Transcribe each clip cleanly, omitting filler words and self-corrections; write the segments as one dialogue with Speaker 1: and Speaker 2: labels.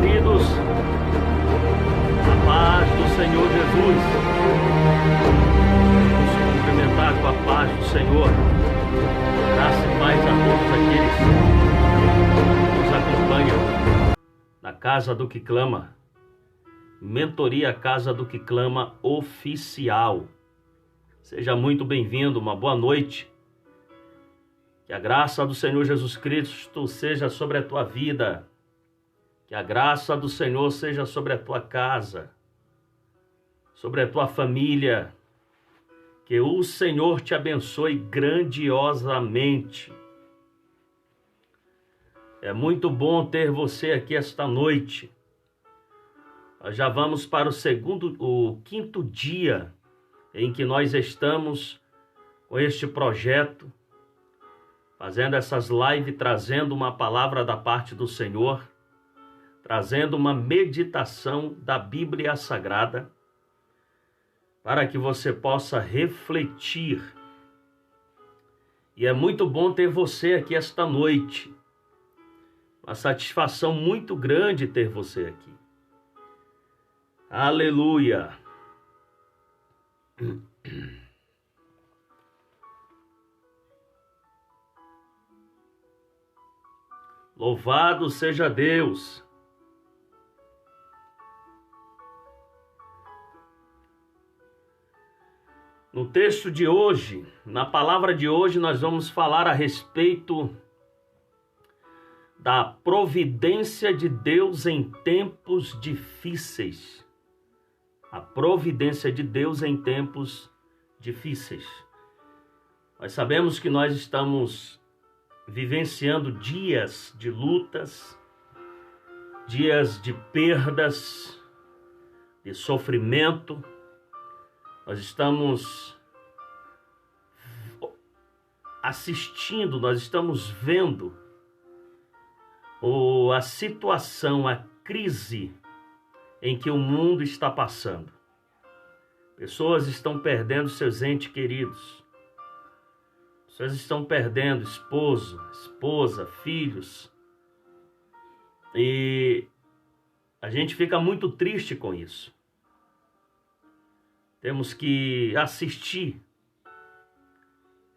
Speaker 1: queridos, a paz do Senhor Jesus. Vamos cumprimentar com a paz do Senhor. Graça e paz a todos aqueles que nos acompanham na Casa do que Clama. Mentoria Casa do que Clama oficial. Seja muito bem-vindo, uma boa noite. Que a graça do Senhor Jesus Cristo seja sobre a tua vida. Que a graça do Senhor seja sobre a tua casa, sobre a tua família. Que o Senhor te abençoe grandiosamente. É muito bom ter você aqui esta noite. Nós já vamos para o quinto dia em que nós estamos com este projeto, fazendo essas lives, trazendo uma palavra da parte do Senhor, trazendo uma meditação da Bíblia Sagrada, para que você possa refletir. E é muito bom ter você aqui esta noite. Uma satisfação muito grande ter você aqui. Aleluia! Louvado seja Deus! No texto de hoje, na palavra de hoje, nós vamos falar a respeito da providência de Deus em tempos difíceis. A providência de Deus em tempos difíceis. Nós sabemos que nós estamos vivenciando dias de lutas, dias de perdas, de sofrimento. Nós estamos assistindo, nós estamos vendo a situação, a crise em que o mundo está passando. Pessoas estão perdendo seus entes queridos. Pessoas estão perdendo esposo, esposa, filhos. E a gente fica muito triste com isso. Temos que assistir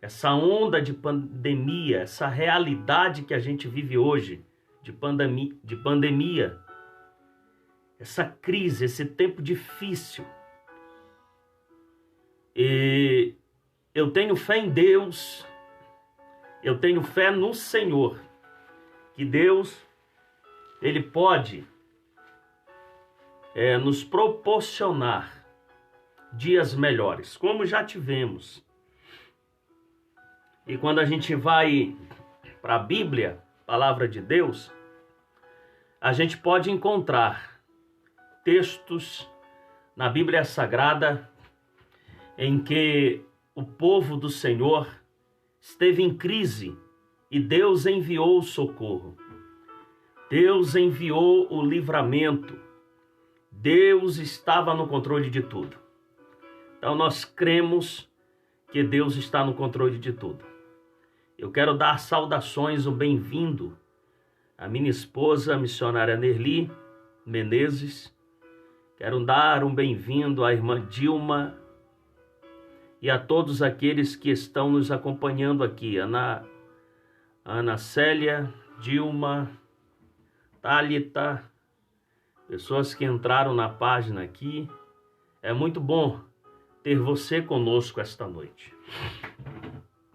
Speaker 1: essa onda de pandemia, essa realidade que a gente vive hoje, de pandemia, essa crise, esse tempo difícil. E eu tenho fé em Deus, eu tenho fé no Senhor, que Deus, Ele pode nos proporcionar dias melhores, como já tivemos. E quando a gente vai para a Bíblia, palavra de Deus, a gente pode encontrar textos na Bíblia Sagrada em que o povo do Senhor esteve em crise e Deus enviou o socorro. Deus enviou o livramento. Deus estava no controle de tudo. Então nós cremos que Deus está no controle de tudo. Eu quero dar saudações, um bem-vindo à minha esposa, a missionária Nerli Menezes. Quero dar um bem-vindo à irmã Dilma e a todos aqueles que estão nos acompanhando aqui. Ana Célia, Dilma, Thalita, pessoas que entraram na página aqui. É muito bom ter você conosco esta noite.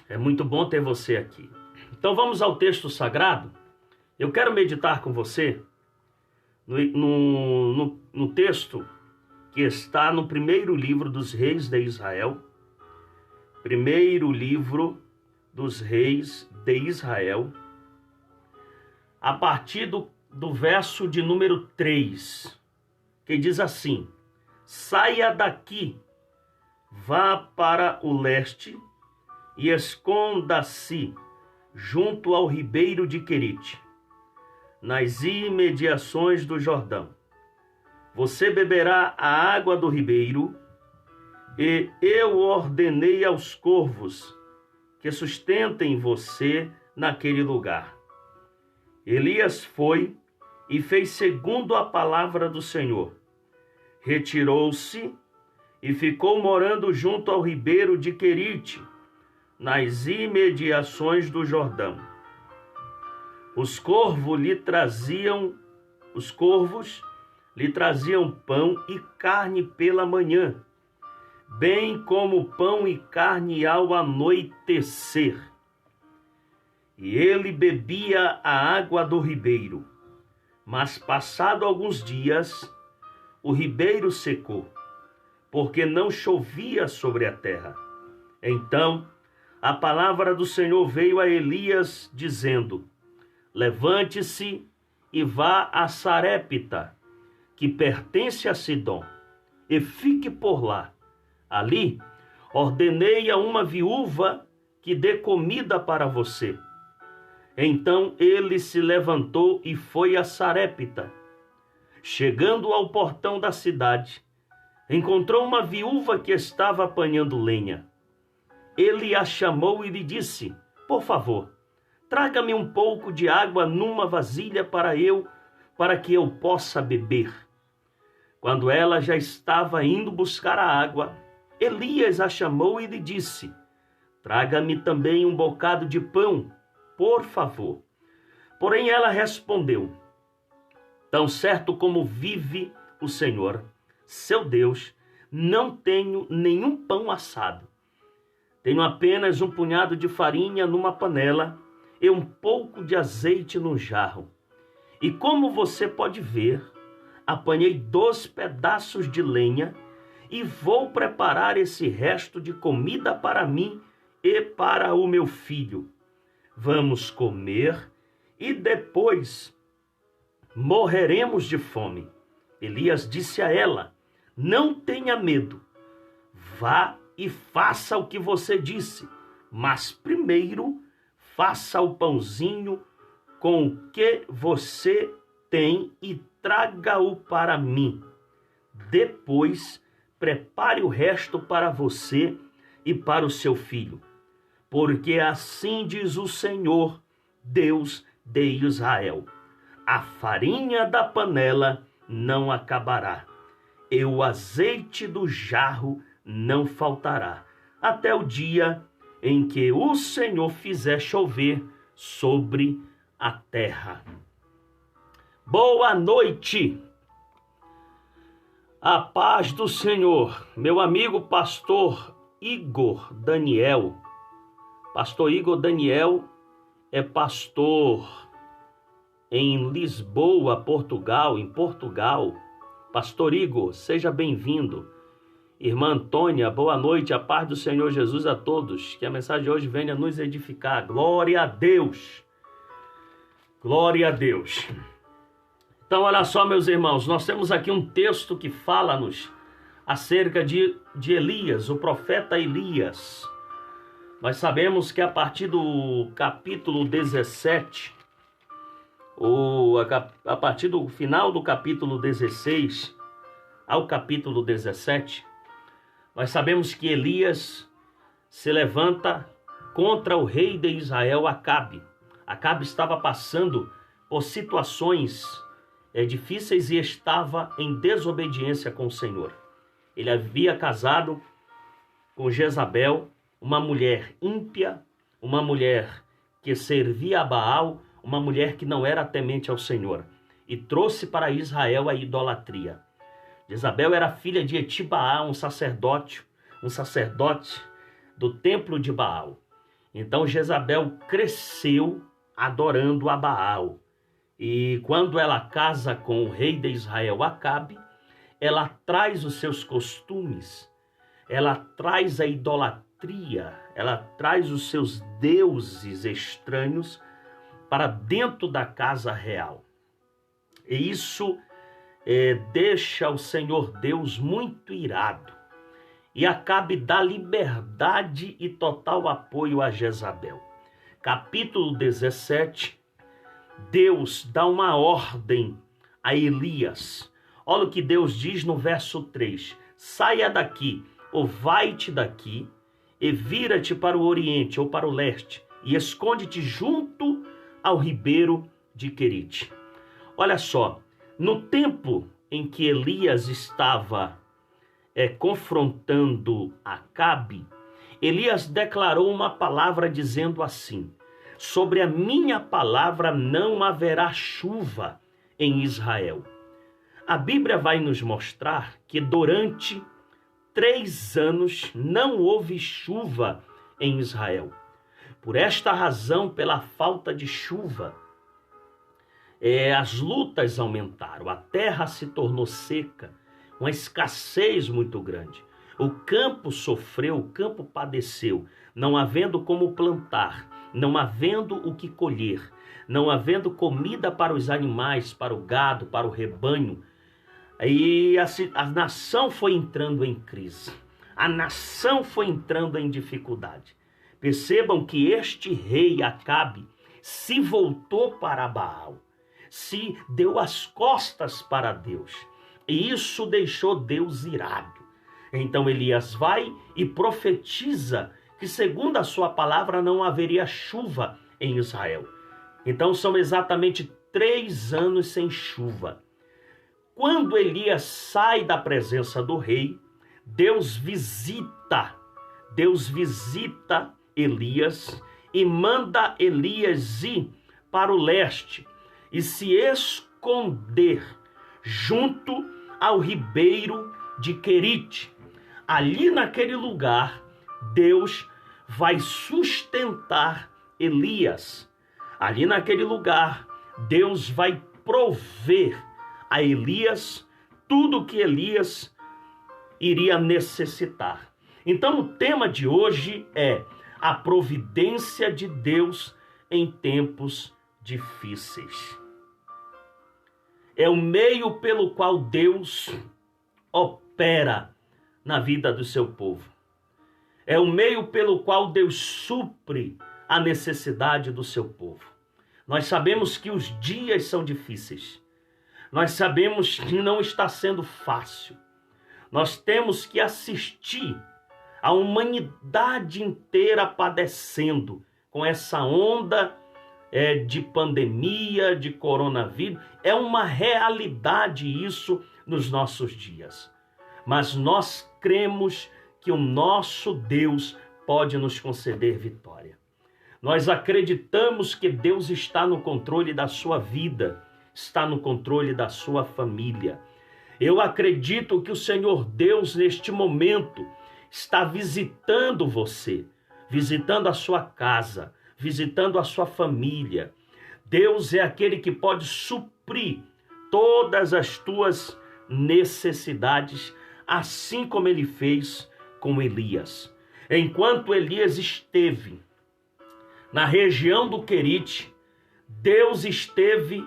Speaker 1: É muito bom ter você aqui. Então vamos ao texto sagrado. Eu quero meditar com você no texto que está no primeiro livro dos reis de Israel. Primeiro livro dos reis de Israel. A partir do verso de número 3, que diz assim: saia daqui, vá para o leste e esconda-se junto ao ribeiro de Querite, nas imediações do Jordão. Você beberá a água do ribeiro, e eu ordenei aos corvos que sustentem você naquele lugar. Elias foi e fez segundo a palavra do Senhor. Retirou-se e ficou morando junto ao ribeiro de Querite, nas imediações do Jordão. Os corvos lhe traziam pão e carne pela manhã, bem como pão e carne ao anoitecer. E ele bebia a água do ribeiro. Mas passado alguns dias, o ribeiro secou, porque não chovia sobre a terra. Então a palavra do Senhor veio a Elias, dizendo: levante-se e vá a Sarepta, que pertence a Sidom, e fique por lá. Ali ordenei a uma viúva que dê comida para você. Então ele se levantou e foi a Sarepta. Chegando ao portão da cidade, encontrou uma viúva que estava apanhando lenha. Ele a chamou e lhe disse: por favor, traga-me um pouco de água numa vasilha para que eu possa beber. Quando ela já estava indo buscar a água, Elias a chamou e lhe disse: traga-me também um bocado de pão, por favor. Porém ela respondeu: tão certo como vive o Senhor, seu Deus, não tenho nenhum pão assado. Tenho apenas um punhado de farinha numa panela e um pouco de azeite num jarro. E como você pode ver, apanhei 2 pedaços de lenha e vou preparar esse resto de comida para mim e para o meu filho. Vamos comer e depois morreremos de fome. Elias disse a ela: não tenha medo. Vá e faça o que você disse, mas primeiro faça o pãozinho com o que você tem e traga-o para mim. Depois prepare o resto para você e para o seu filho. Porque assim diz o Senhor, Deus de Israel: a farinha da panela não acabará, e o azeite do jarro não faltará, até o dia em que o Senhor fizer chover sobre a terra. Boa noite! A paz do Senhor, meu amigo pastor Igor Daniel. Pastor Igor Daniel é pastor em Lisboa, Portugal, em Portugal. Pastor Igor, seja bem-vindo. Irmã Antônia, boa noite, a paz do Senhor Jesus a todos. Que a mensagem de hoje venha nos edificar. Glória a Deus. Glória a Deus. Então, olha só, meus irmãos, nós temos aqui um texto que fala-nos acerca de Elias, o profeta Elias. Nós sabemos que a partir do capítulo 17, ou a partir do final do capítulo 16 ao capítulo 17, nós sabemos que Elias se levanta contra o rei de Israel, Acabe. Acabe estava passando por situações difíceis e estava em desobediência com o Senhor. Ele havia casado com Jezabel, uma mulher ímpia, uma mulher que servia a Baal, uma mulher que não era temente ao Senhor, e trouxe para Israel a idolatria. Jezabel era filha de Etibaá, um sacerdote do templo de Baal. Então Jezabel cresceu adorando a Baal. E quando ela casa com o rei de Israel, Acabe, ela traz os seus costumes, ela traz a idolatria, ela traz os seus deuses estranhos para dentro da casa real. E isso deixa o Senhor Deus muito irado. E Acabe dá liberdade e total apoio a Jezabel. Capítulo 17, Deus dá uma ordem a Elias. Olha o que Deus diz no verso 3. Saia daqui, ou vai-te daqui, e vira-te para o oriente ou para o leste, e esconde-te junto ao ribeiro de Querite. Olha só, no tempo em que Elias estava confrontando Acabe, Elias declarou uma palavra dizendo assim: sobre a minha palavra não haverá chuva em Israel. A Bíblia vai nos mostrar que durante 3 anos não houve chuva em Israel. Por esta razão, pela falta de chuva, as lutas aumentaram, a terra se tornou seca, uma escassez muito grande. O campo sofreu, o campo padeceu, não havendo como plantar, não havendo o que colher, não havendo comida para os animais, para o gado, para o rebanho. E a nação foi entrando em crise, a nação foi entrando em dificuldade. Percebam que este rei Acabe se voltou para Baal, se deu as costas para Deus, e isso deixou Deus irado. Então Elias vai e profetiza que, segundo a sua palavra, não haveria chuva em Israel. Então são exatamente 3 anos sem chuva. Quando Elias sai da presença do rei, Deus visita Elias e manda Elias ir para o leste e se esconder junto ao ribeiro de Querite. Ali naquele lugar, Deus vai sustentar Elias. Ali naquele lugar, Deus vai prover a Elias tudo o que Elias iria necessitar. Então o tema de hoje é a providência de Deus em tempos difíceis. É o meio pelo qual Deus opera na vida do seu povo. É o meio pelo qual Deus supre a necessidade do seu povo. Nós sabemos que os dias são difíceis. Nós sabemos que não está sendo fácil. Nós temos que assistir a humanidade inteira padecendo com essa onda de pandemia, de coronavírus. É uma realidade isso nos nossos dias. Mas nós cremos que o nosso Deus pode nos conceder vitória. Nós acreditamos que Deus está no controle da sua vida, está no controle da sua família. Eu acredito que o Senhor Deus, neste momento, está visitando você, visitando a sua casa, visitando a sua família. Deus é aquele que pode suprir todas as tuas necessidades, assim como ele fez com Elias. Enquanto Elias esteve na região do Querite, Deus esteve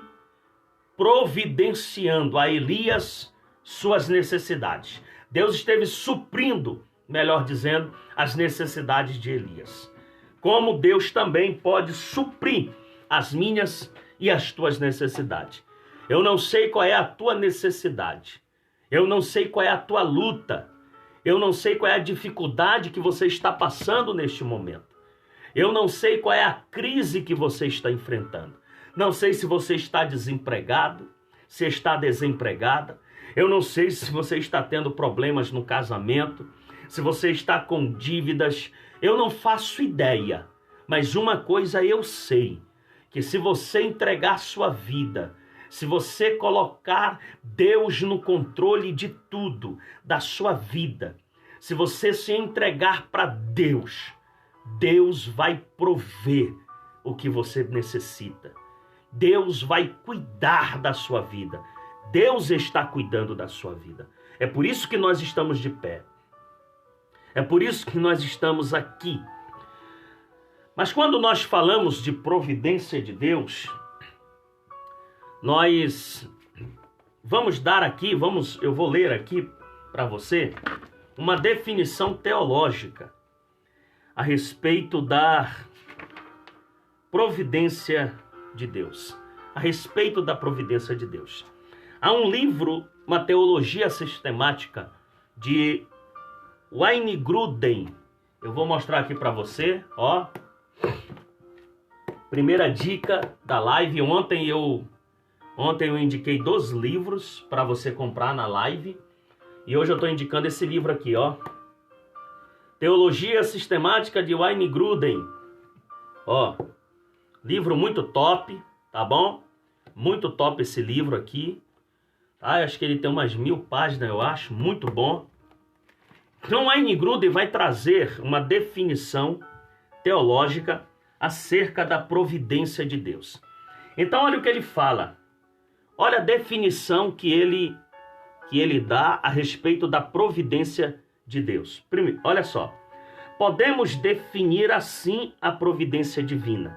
Speaker 1: providenciando a Elias suas necessidades. Deus esteve suprindo, melhor dizendo, as necessidades de Elias. Como Deus também pode suprir as minhas e as tuas necessidades. Eu não sei qual é a tua necessidade. Eu não sei qual é a tua luta. Eu não sei qual é a dificuldade que você está passando neste momento. Eu não sei qual é a crise que você está enfrentando. Não sei se você está desempregado, se está desempregada. Eu não sei se você está tendo problemas no casamento, se você está com dívidas. Eu não faço ideia. Mas uma coisa eu sei, que se você entregar sua vida, se você colocar Deus no controle de tudo, da sua vida, se você se entregar para Deus, Deus vai prover o que você necessita. Deus vai cuidar da sua vida. Deus está cuidando da sua vida. É por isso que nós estamos de pé. É por isso que nós estamos aqui. Mas quando nós falamos de providência de Deus, nós vamos dar aqui, eu vou ler aqui para você uma definição teológica a respeito da providência de Deus. A respeito da providência de Deus. Há um livro, uma teologia sistemática de Wayne Grudem. Eu vou mostrar aqui para você, ó. Primeira dica da live. Ontem Ontem eu indiquei 2 livros para você comprar na live. E hoje eu estou indicando esse livro aqui, ó. Teologia Sistemática de Wayne Grudem. Ó, livro muito top, tá bom? Muito top esse livro aqui. Tá? Acho que ele tem umas 1000 páginas, eu acho. Muito bom. Então, Wayne Grudem vai trazer uma definição teológica acerca da providência de Deus. Então, olha o que ele fala. Olha a definição que ele dá a respeito da providência de Deus. Primeiro, olha só. Podemos definir assim a providência divina.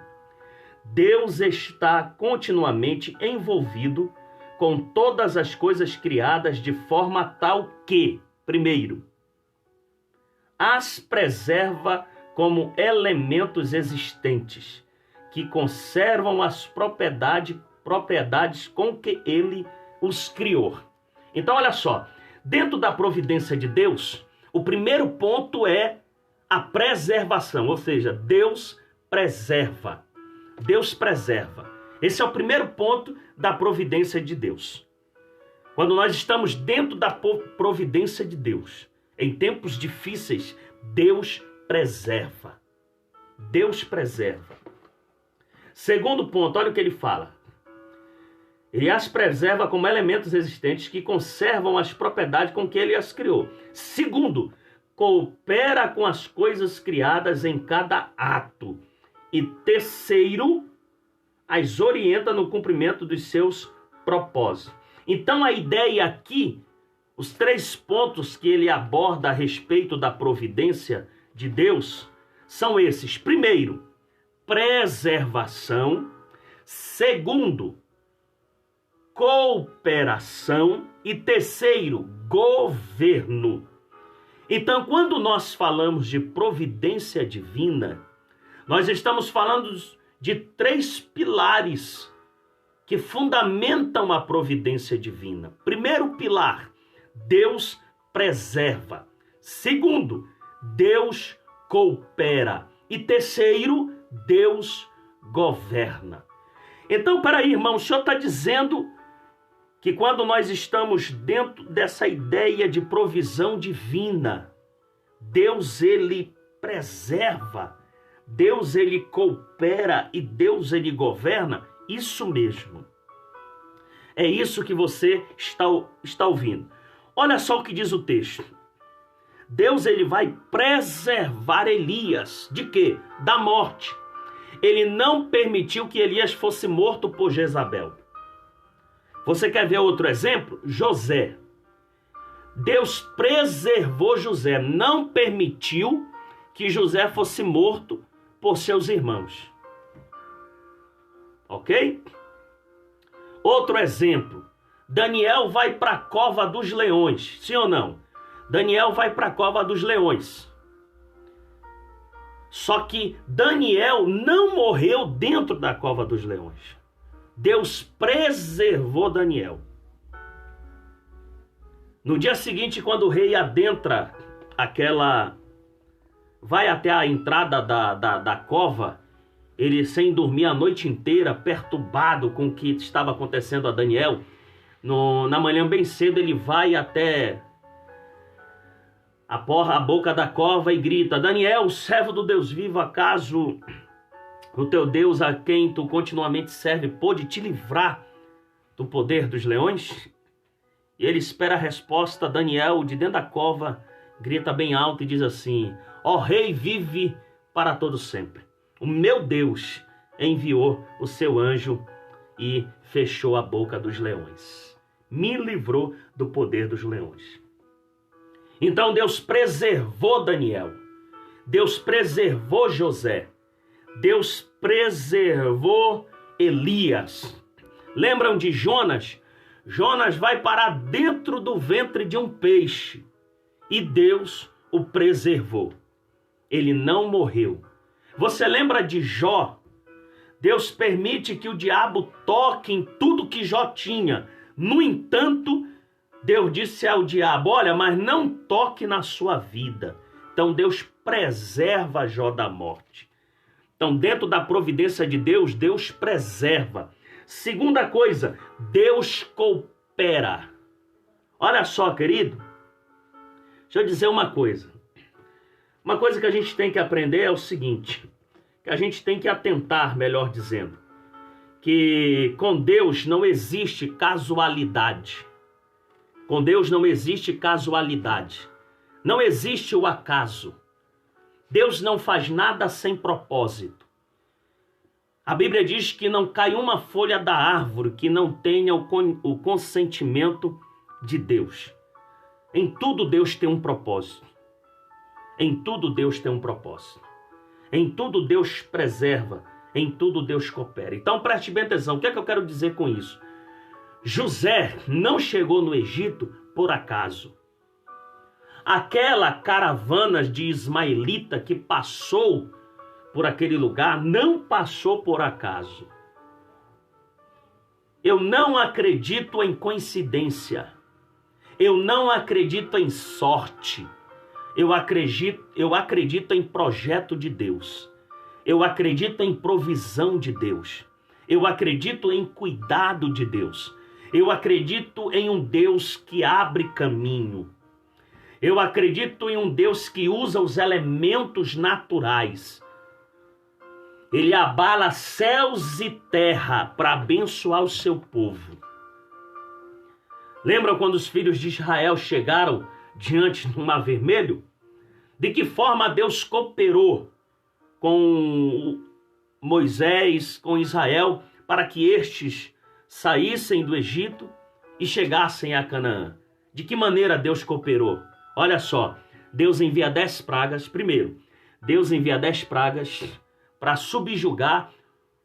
Speaker 1: Deus está continuamente envolvido com todas as coisas criadas de forma tal que, primeiro, as preserva como elementos existentes, que conservam as propriedades com que ele os criou. Então, olha só, dentro da providência de Deus, o primeiro ponto é a preservação, ou seja, Deus preserva. Deus preserva. Esse é o primeiro ponto da providência de Deus. Quando nós estamos dentro da providência de Deus, em tempos difíceis, Deus preserva. Deus preserva. Segundo ponto, olha o que ele fala. Ele as preserva como elementos existentes que conservam as propriedades com que ele as criou. Segundo, coopera com as coisas criadas em cada ato. E terceiro, as orienta no cumprimento dos seus propósitos. Então a ideia aqui, os 3 pontos que ele aborda a respeito da providência de Deus, são esses. Primeiro, preservação. Segundo, cooperação. E terceiro, governo. Então, quando nós falamos de providência divina, nós estamos falando de 3 pilares que fundamentam a providência divina. Primeiro pilar, Deus preserva. Segundo, Deus coopera. E terceiro, Deus governa. Então, peraí, irmão, o senhor está dizendo que quando nós estamos dentro dessa ideia de provisão divina, Deus, ele preserva, Deus, ele coopera e Deus, ele governa? Isso mesmo. É isso que você está ouvindo. Olha só o que diz o texto. Deus, ele vai preservar Elias. De quê? Da morte. Ele não permitiu que Elias fosse morto por Jezabel. Você quer ver outro exemplo? José. Deus preservou José, não permitiu que José fosse morto por seus irmãos. Ok? Outro exemplo. Daniel vai para a cova dos leões. Sim ou não? Daniel vai para a cova dos leões. Só que Daniel não morreu dentro da cova dos leões. Deus preservou Daniel. No dia seguinte, quando o rei adentra vai até a entrada da cova, ele sem dormir a noite inteira, perturbado com o que estava acontecendo a Daniel, na manhã bem cedo ele vai até a boca da cova e grita: Daniel, servo do Deus vivo, acaso o teu Deus, a quem tu continuamente serve, pôde te livrar do poder dos leões? E ele espera a resposta. Daniel, de dentro da cova, grita bem alto e diz assim: ó rei, vive para todo sempre. O meu Deus enviou o seu anjo e fechou a boca dos leões. Me livrou do poder dos leões. Então Deus preservou Daniel. Deus preservou José. Deus preservou Elias. Lembram de Jonas? Jonas vai parar dentro do ventre de um peixe. E Deus o preservou. Ele não morreu. Você lembra de Jó? Deus permite que o diabo toque em tudo que Jó tinha. No entanto, Deus disse ao diabo: olha, mas não toque na sua vida. Então Deus preserva Jó da morte. Então, dentro da providência de Deus, Deus preserva. Segunda coisa, Deus coopera. Olha só, querido, deixa eu dizer uma coisa. Uma coisa que a gente tem que aprender é o seguinte, que a gente tem que atentar, melhor dizendo, que com Deus não existe casualidade. Com Deus não existe casualidade. Não existe o acaso. Deus não faz nada sem propósito. A Bíblia diz que não cai uma folha da árvore que não tenha o consentimento de Deus. Em tudo Deus tem um propósito. Em tudo Deus tem um propósito. Em tudo Deus preserva. Em tudo Deus coopera. Então preste bem atenção. O que é que eu quero dizer com isso? José não chegou no Egito por acaso. Aquela caravana de ismaelita que passou por aquele lugar não passou por acaso. Eu não acredito em coincidência. Eu não acredito em sorte. Eu acredito em projeto de Deus. Eu acredito em provisão de Deus. Eu acredito em cuidado de Deus. Eu acredito em um Deus que abre caminho. Eu acredito em um Deus que usa os elementos naturais. Ele abala céus e terra para abençoar o seu povo. Lembram quando os filhos de Israel chegaram diante do Mar Vermelho? De que forma Deus cooperou com Moisés, com Israel, para que estes saíssem do Egito e chegassem a Canaã? De que maneira Deus cooperou? Olha só, Deus envia 10 pragas. Primeiro, Deus envia 10 pragas para subjugar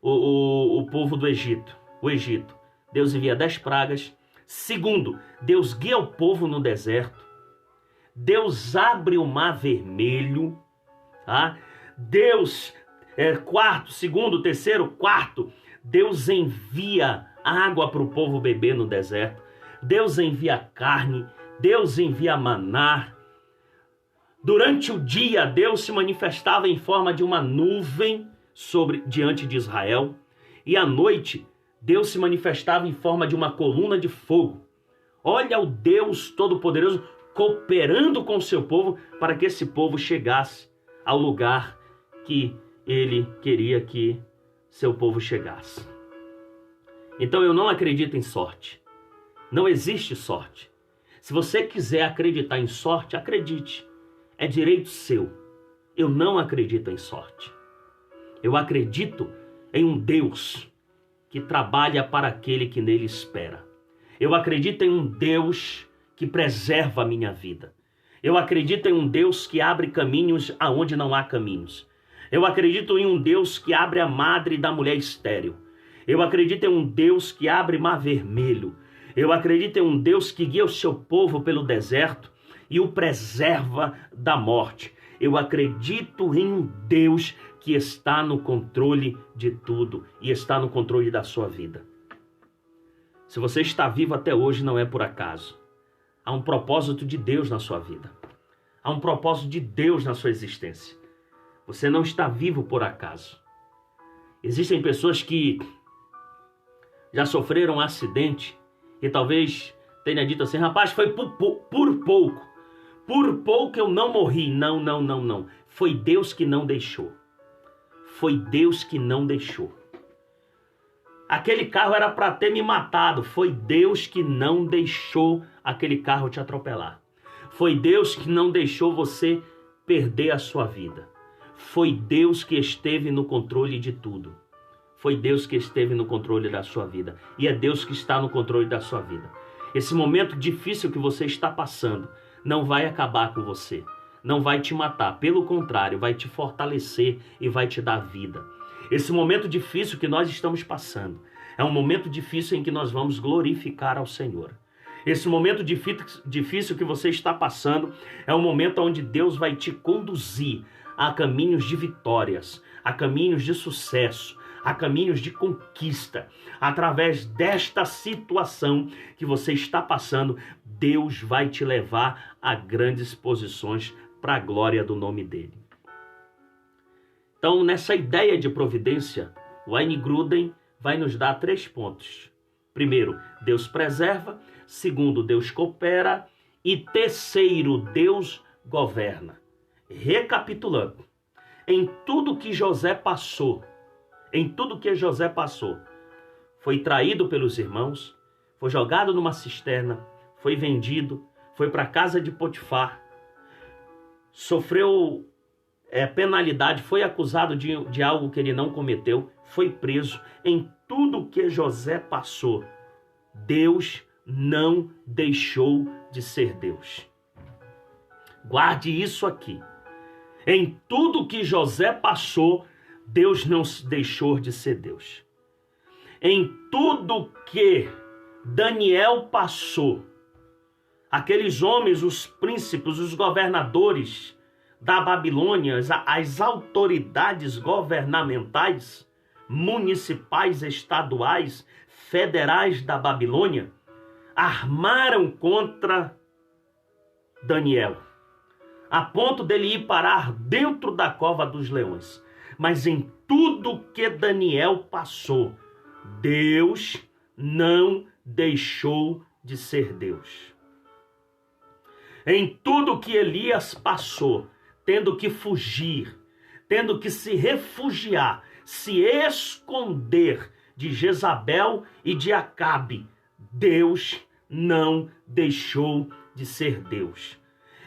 Speaker 1: o povo do Egito, o Egito. Deus envia 10 pragas. Segundo, Deus guia o povo no deserto. Deus abre o Mar Vermelho. Tá? Quarto, Deus envia água para o povo beber no deserto. Deus envia carne. Deus envia maná. Durante o dia, Deus se manifestava em forma de uma nuvem diante de Israel. E à noite, Deus se manifestava em forma de uma coluna de fogo. Olha o Deus Todo-Poderoso cooperando com o seu povo para que esse povo chegasse ao lugar que ele queria que seu povo chegasse. Então eu não acredito em sorte. Não existe sorte. Se você quiser acreditar em sorte, acredite. É direito seu. Eu não acredito em sorte. Eu acredito em um Deus que trabalha para aquele que nele espera. Eu acredito em um Deus que preserva a minha vida. Eu acredito em um Deus que abre caminhos aonde não há caminhos. Eu acredito em um Deus que abre a madre da mulher estéril. Eu acredito em um Deus que abre Mar Vermelho. Eu acredito em um Deus que guia o seu povo pelo deserto e o preserva da morte. Eu acredito em um Deus que está no controle de tudo e está no controle da sua vida. Se você está vivo até hoje, não é por acaso. Há um propósito de Deus na sua vida. Há um propósito de Deus na sua existência. Você não está vivo por acaso. Existem pessoas que já sofreram um acidente e talvez tenha dito assim: rapaz, foi por pouco. Por pouco eu não morri. Não. Foi Deus que não deixou. Foi Deus que não deixou. Aquele carro era para ter me matado. Foi Deus que não deixou aquele carro te atropelar. Foi Deus que não deixou você perder a sua vida. Foi Deus que esteve no controle de tudo. Foi Deus que esteve no controle da sua vida. E é Deus que está no controle da sua vida. Esse momento difícil que você está passando não vai acabar com você. Não vai te matar. Pelo contrário, vai te fortalecer e vai te dar vida. Esse momento difícil que nós estamos passando é um momento difícil em que nós vamos glorificar ao Senhor. Esse momento difícil que você está passando é um momento onde Deus vai te conduzir a caminhos de vitórias, a caminhos de sucesso, a caminhos de conquista. Através desta situação que você está passando, Deus vai te levar a grandes posições para a glória do nome dele. Então, nessa ideia de providência, Wayne Grudem vai nos dar 3 pontos. Primeiro, Deus preserva. Segundo, Deus coopera. E terceiro, Deus governa. Recapitulando, em tudo que José passou, foi traído pelos irmãos, foi jogado numa cisterna, foi vendido, foi para a casa de Potifar, sofreu penalidade, foi acusado de algo que ele não cometeu, foi preso. Em tudo que José passou, Deus não deixou de ser Deus. Guarde isso aqui. Em tudo que José passou, Deus não deixou de ser Deus. Em tudo que Daniel passou, aqueles homens, os príncipes, os governadores da Babilônia, as autoridades governamentais, municipais, estaduais, federais da Babilônia, armaram contra Daniel, a ponto dele ir parar dentro da cova dos leões. Mas em tudo que Daniel passou, Deus não deixou de ser Deus. Em tudo que Elias passou, tendo que fugir, tendo que se refugiar, se esconder de Jezabel e de Acabe, Deus não deixou de ser Deus.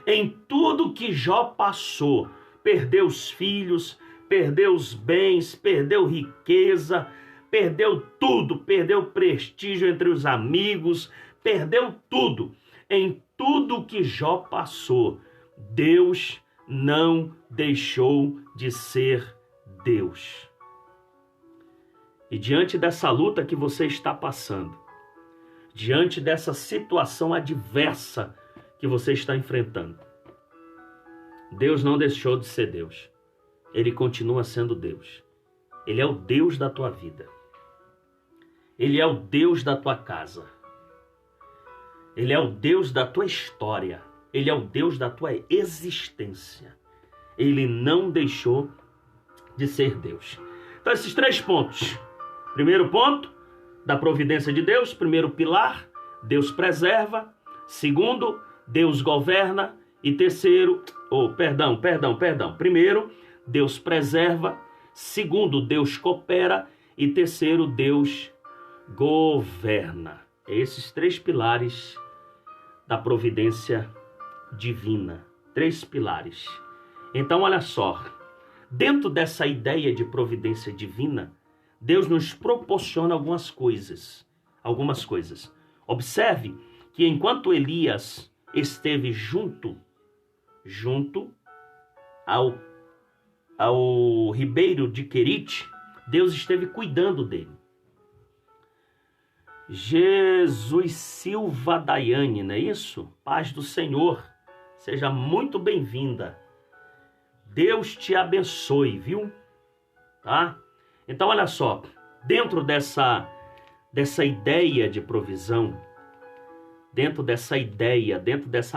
Speaker 1: Em tudo que Jó passou, perdeu os filhos, perdeu os bens, perdeu riqueza, perdeu tudo, perdeu prestígio entre os amigos, perdeu tudo. Em tudo que Jó passou, Deus não deixou de ser Deus. E diante dessa luta que você está passando, diante dessa situação adversa que você está enfrentando, Deus não deixou de ser Deus. Ele continua sendo Deus. Ele é o Deus da tua vida. Ele é o Deus da tua casa. Ele é o Deus da tua história. Ele é o Deus da tua existência. Ele não deixou de ser Deus. Então, esses 3 pontos. Primeiro ponto, da providência de Deus. Primeiro pilar, Deus preserva. Segundo, Deus governa. E terceiro, primeiro, Deus preserva. Segundo, Deus coopera. E terceiro, Deus governa. Esses 3 pilares da providência divina. 3 pilares. Então, olha só. Dentro dessa ideia de providência divina, Deus nos proporciona algumas coisas. Observe que enquanto Elias esteve junto ao ribeiro de Querite, Deus esteve cuidando dele. Jesus Silva Daiane, não é isso? Paz do Senhor, seja muito bem-vinda. Deus te abençoe, viu? Tá? Então, olha só, dentro dessa ideia de provisão, dentro dessa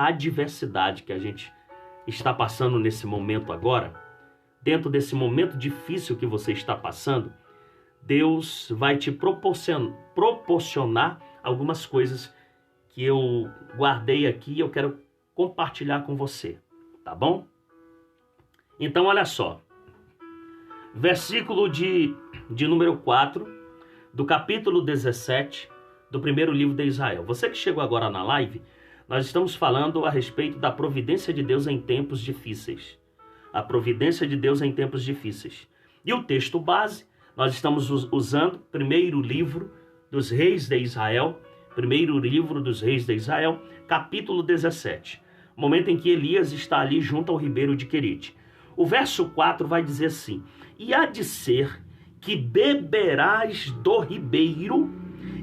Speaker 1: adversidade que a gente está passando nesse momento agora, dentro desse momento difícil que você está passando, Deus vai te proporcionar algumas coisas que eu guardei aqui e eu quero compartilhar com você, tá bom? Então, olha só. Versículo de número 4, do capítulo 17, do primeiro livro de Israel. Você que chegou agora na live, nós estamos falando a respeito da providência de Deus em tempos difíceis. A providência de Deus em tempos difíceis. E o texto base, nós estamos usando primeiro livro dos reis de Israel, capítulo 17. Momento em que Elias está ali junto ao ribeiro de Querite. O verso 4 vai dizer assim: e há de ser que beberás do ribeiro,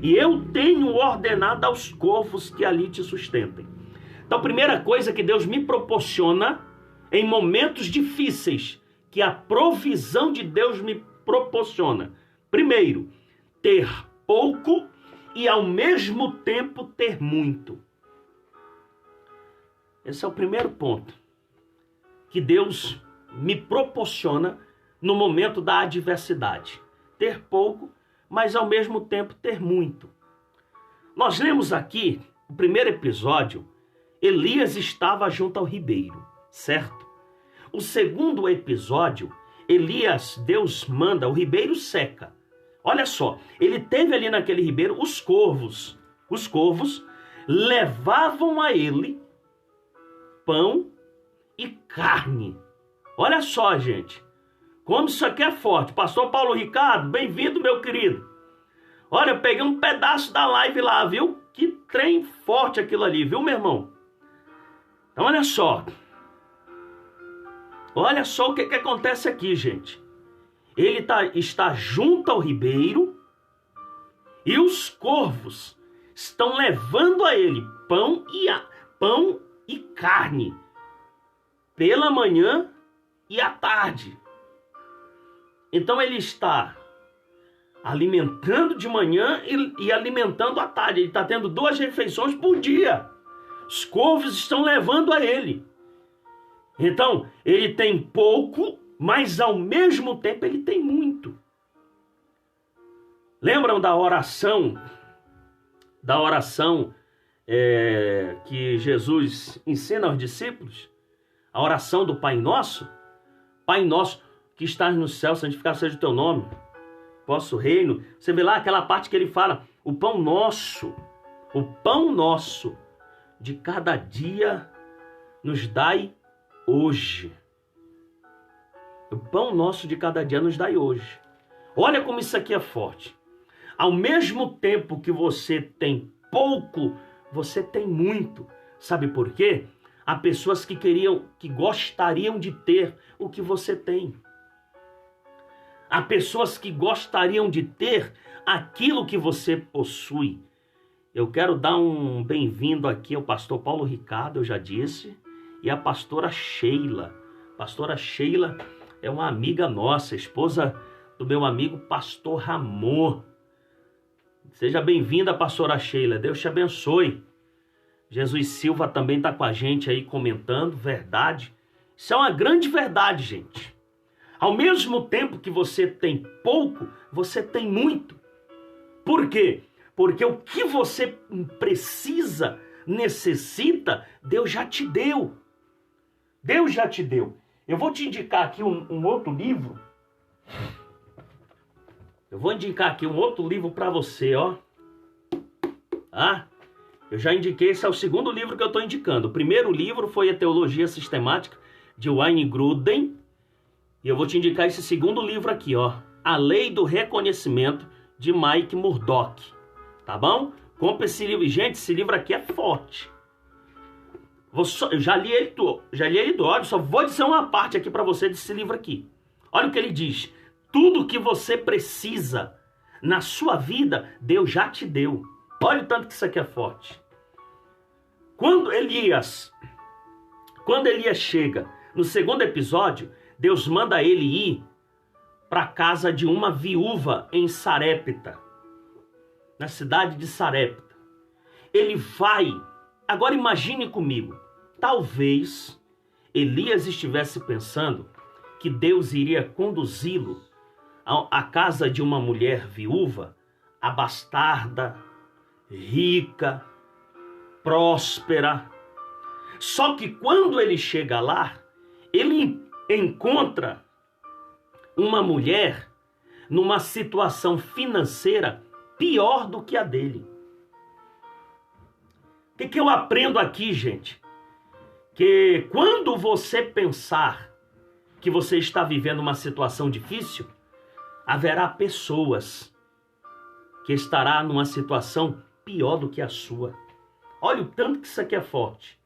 Speaker 1: e eu tenho ordenado aos corvos que ali te sustentem. Então, a primeira coisa que Deus me proporciona em momentos difíceis, que a provisão de Deus me proporciona. Primeiro, ter pouco e ao mesmo tempo ter muito. Esse é o primeiro ponto que Deus me proporciona no momento da adversidade. Ter pouco, mas ao mesmo tempo ter muito. Nós lemos aqui, o primeiro episódio, Elias estava junto ao ribeiro, certo? O segundo episódio, Deus manda, o ribeiro seca. Olha só, ele teve ali naquele ribeiro os corvos. Os corvos levavam a ele pão e carne. Olha só, gente, como isso aqui é forte. Pastor Paulo Ricardo, bem-vindo, meu querido. Olha, eu peguei um pedaço da live lá, viu? Que trem forte aquilo ali, viu, meu irmão? Então, olha só. Olha só o que acontece aqui, gente. Ele está junto ao ribeiro e os corvos estão levando a ele pão e carne pela manhã e à tarde. Então ele está alimentando de manhã e alimentando à tarde. Ele está tendo 2 refeições por dia. Os corvos estão levando a ele. Então, ele tem pouco, mas ao mesmo tempo ele tem muito. Lembram da oração? Que Jesus ensina aos discípulos? A oração do Pai Nosso? Pai Nosso que estás no céu, santificado seja o teu nome. Vosso reino. Você vê lá aquela parte que ele fala, o pão nosso de cada dia nos dai hoje. O pão nosso de cada dia nos dai hoje. Olha como isso aqui é forte. Ao mesmo tempo que você tem pouco, você tem muito. Sabe por quê? Há pessoas que gostariam de ter o que você tem. Há pessoas que gostariam de ter aquilo que você possui. Eu quero dar um bem-vindo aqui ao pastor Paulo Ricardo, eu já disse, e a pastora Sheila. Pastora Sheila é uma amiga nossa, esposa do meu amigo pastor Ramon. Seja bem-vinda, pastora Sheila. Deus te abençoe. Jesus Silva também está com a gente aí comentando. Verdade. Isso é uma grande verdade, gente. Ao mesmo tempo que você tem pouco, você tem muito. Por quê? Porque o que você precisa, necessita, Deus já te deu. Deus já te deu. Eu vou te indicar aqui um outro livro. Eu vou indicar aqui um outro livro para você, ó. Eu já indiquei, esse é o segundo livro que eu estou indicando. O primeiro livro foi a Teologia Sistemática, de Wayne Grudem. E eu vou te indicar esse segundo livro aqui, ó. A Lei do Reconhecimento, de Mike Murdock. Tá bom? Compre esse livro. Gente, esse livro aqui é forte. Eu já li ele todo. Olha, só vou dizer uma parte aqui para você desse livro aqui. Olha o que ele diz. Tudo que você precisa na sua vida, Deus já te deu. Olha o tanto que isso aqui é forte. Quando Elias chega no segundo episódio, Deus manda ele ir para a casa de uma viúva em Sarepta, na cidade de Sarepta. Ele vai. Agora imagine comigo. Talvez Elias estivesse pensando que Deus iria conduzi-lo à casa de uma mulher viúva, abastarda, rica, próspera. Só que quando ele chega lá, ele encontra uma mulher numa situação financeira pior do que a dele. O que eu aprendo aqui, gente? Que quando você pensar que você está vivendo uma situação difícil, haverá pessoas que estará numa situação pior do que a sua. Olha o tanto que isso aqui é forte.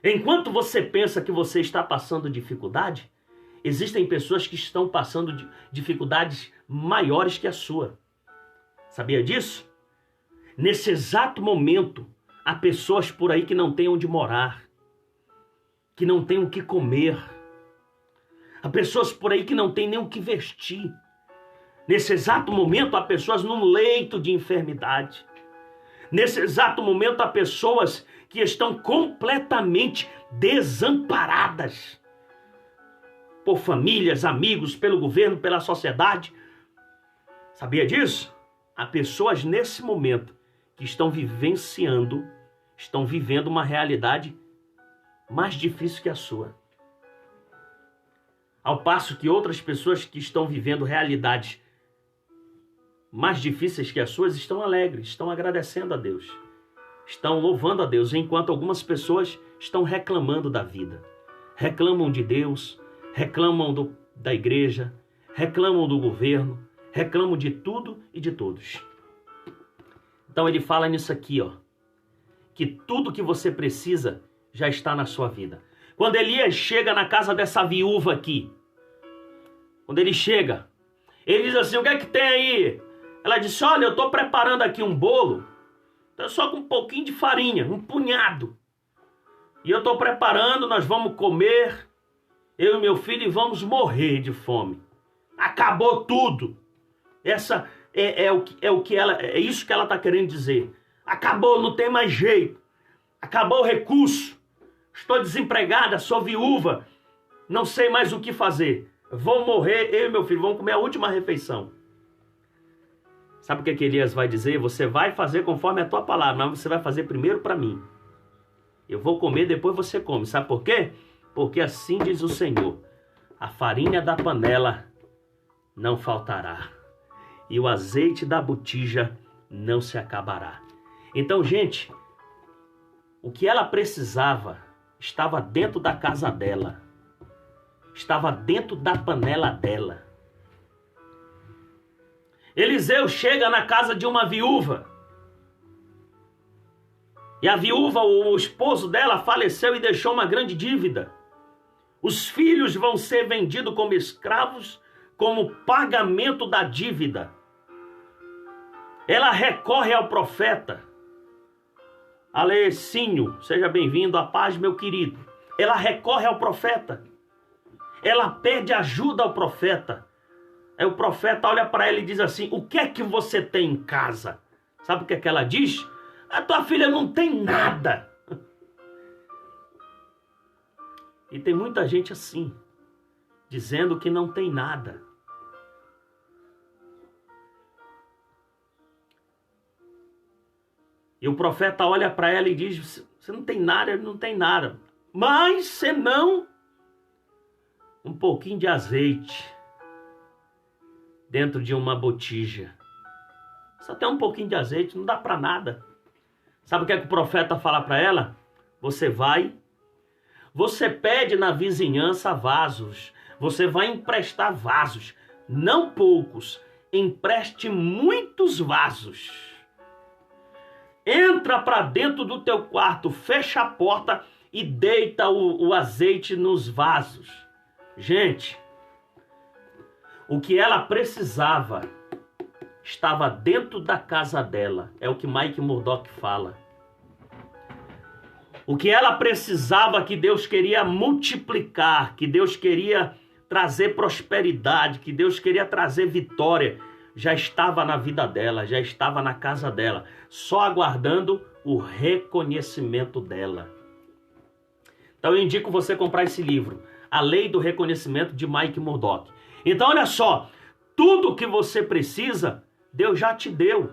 Speaker 1: Enquanto você pensa que você está passando dificuldade, existem pessoas que estão passando dificuldades maiores que a sua. Sabia disso? Nesse exato momento, há pessoas por aí que não têm onde morar, que não têm o que comer. Há pessoas por aí que não têm nem o que vestir. Nesse exato momento, há pessoas num leito de enfermidade. Nesse exato momento, há pessoas que estão completamente desamparadas por famílias, amigos, pelo governo, pela sociedade. Sabia disso? Há pessoas nesse momento que estão vivendo uma realidade mais difícil que a sua. Ao passo que outras pessoas que estão vivendo realidades mais difíceis que as suas estão alegres, estão agradecendo a Deus, estão louvando a Deus, enquanto algumas pessoas estão reclamando da vida. Reclamam de Deus, reclamam da igreja, reclamam do governo, reclamam de tudo e de todos. Então ele fala nisso aqui, que tudo que você precisa já está na sua vida. Quando Elias chega na casa dessa viúva aqui, quando ele chega, ele diz assim: o que é que tem aí? Ela disse: olha, eu estou preparando aqui um bolo, só com um pouquinho de farinha, um punhado. E eu estou preparando, nós vamos comer, eu e meu filho, e vamos morrer de fome. Acabou tudo. Essa é isso que ela está querendo dizer. Acabou, não tem mais jeito. Acabou o recurso. Estou desempregada, sou viúva. Não sei mais o que fazer. Vou morrer, eu e meu filho, vamos comer a última refeição. Sabe o que Elias vai dizer? Você vai fazer conforme a tua palavra, mas você vai fazer primeiro para mim. Eu vou comer, depois você come. Sabe por quê? Porque assim diz o Senhor: a farinha da panela não faltará, e o azeite da botija não se acabará. Então, gente, o que ela precisava estava dentro da casa dela, estava dentro da panela dela. Eliseu chega na casa de uma viúva, e a viúva, o esposo dela, faleceu e deixou uma grande dívida. Os filhos vão ser vendidos como escravos, como pagamento da dívida. Ela recorre ao profeta. Alecinho, seja bem-vindo, a paz, meu querido. Ela recorre ao profeta. Ela pede ajuda ao profeta. Aí o profeta olha para ela e diz assim: o que é que você tem em casa? Sabe o que é que ela diz? A tua filha não tem nada. E tem muita gente assim, dizendo que não tem nada. E o profeta olha para ela e diz: você não tem nada, não tem nada. Mas senão um pouquinho de azeite dentro de uma botija. Só tem um pouquinho de azeite, não dá para nada. Sabe o que é que o profeta fala para ela? Você pede na vizinhança vasos. Você vai emprestar vasos. Não poucos. Empreste muitos vasos. Entra para dentro do teu quarto, fecha a porta e deita o azeite nos vasos. Gente, o que ela precisava estava dentro da casa dela. É o que Mike Murdock fala. O que ela precisava, que Deus queria multiplicar, que Deus queria trazer prosperidade, que Deus queria trazer vitória, já estava na vida dela, já estava na casa dela, só aguardando o reconhecimento dela. Então eu indico você comprar esse livro, A Lei do Reconhecimento, de Mike Murdock. Então olha só, tudo que você precisa, Deus já te deu.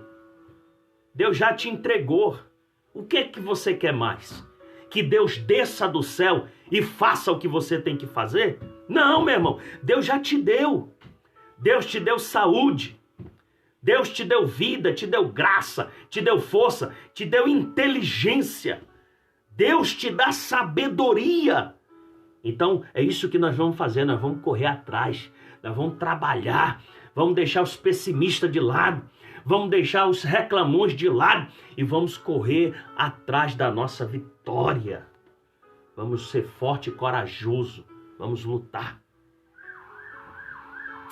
Speaker 1: Deus já te entregou. O que é que você quer mais? Que Deus desça do céu e faça o que você tem que fazer? Não, meu irmão, Deus já te deu. Deus te deu saúde. Deus te deu vida, te deu graça, te deu força, te deu inteligência. Deus te dá sabedoria. Então, é isso que nós vamos fazer, nós vamos correr atrás, nós vamos trabalhar, vamos deixar os pessimistas de lado, vamos deixar os reclamões de lado e vamos correr atrás da nossa vitória. Vamos ser forte e corajoso, vamos lutar.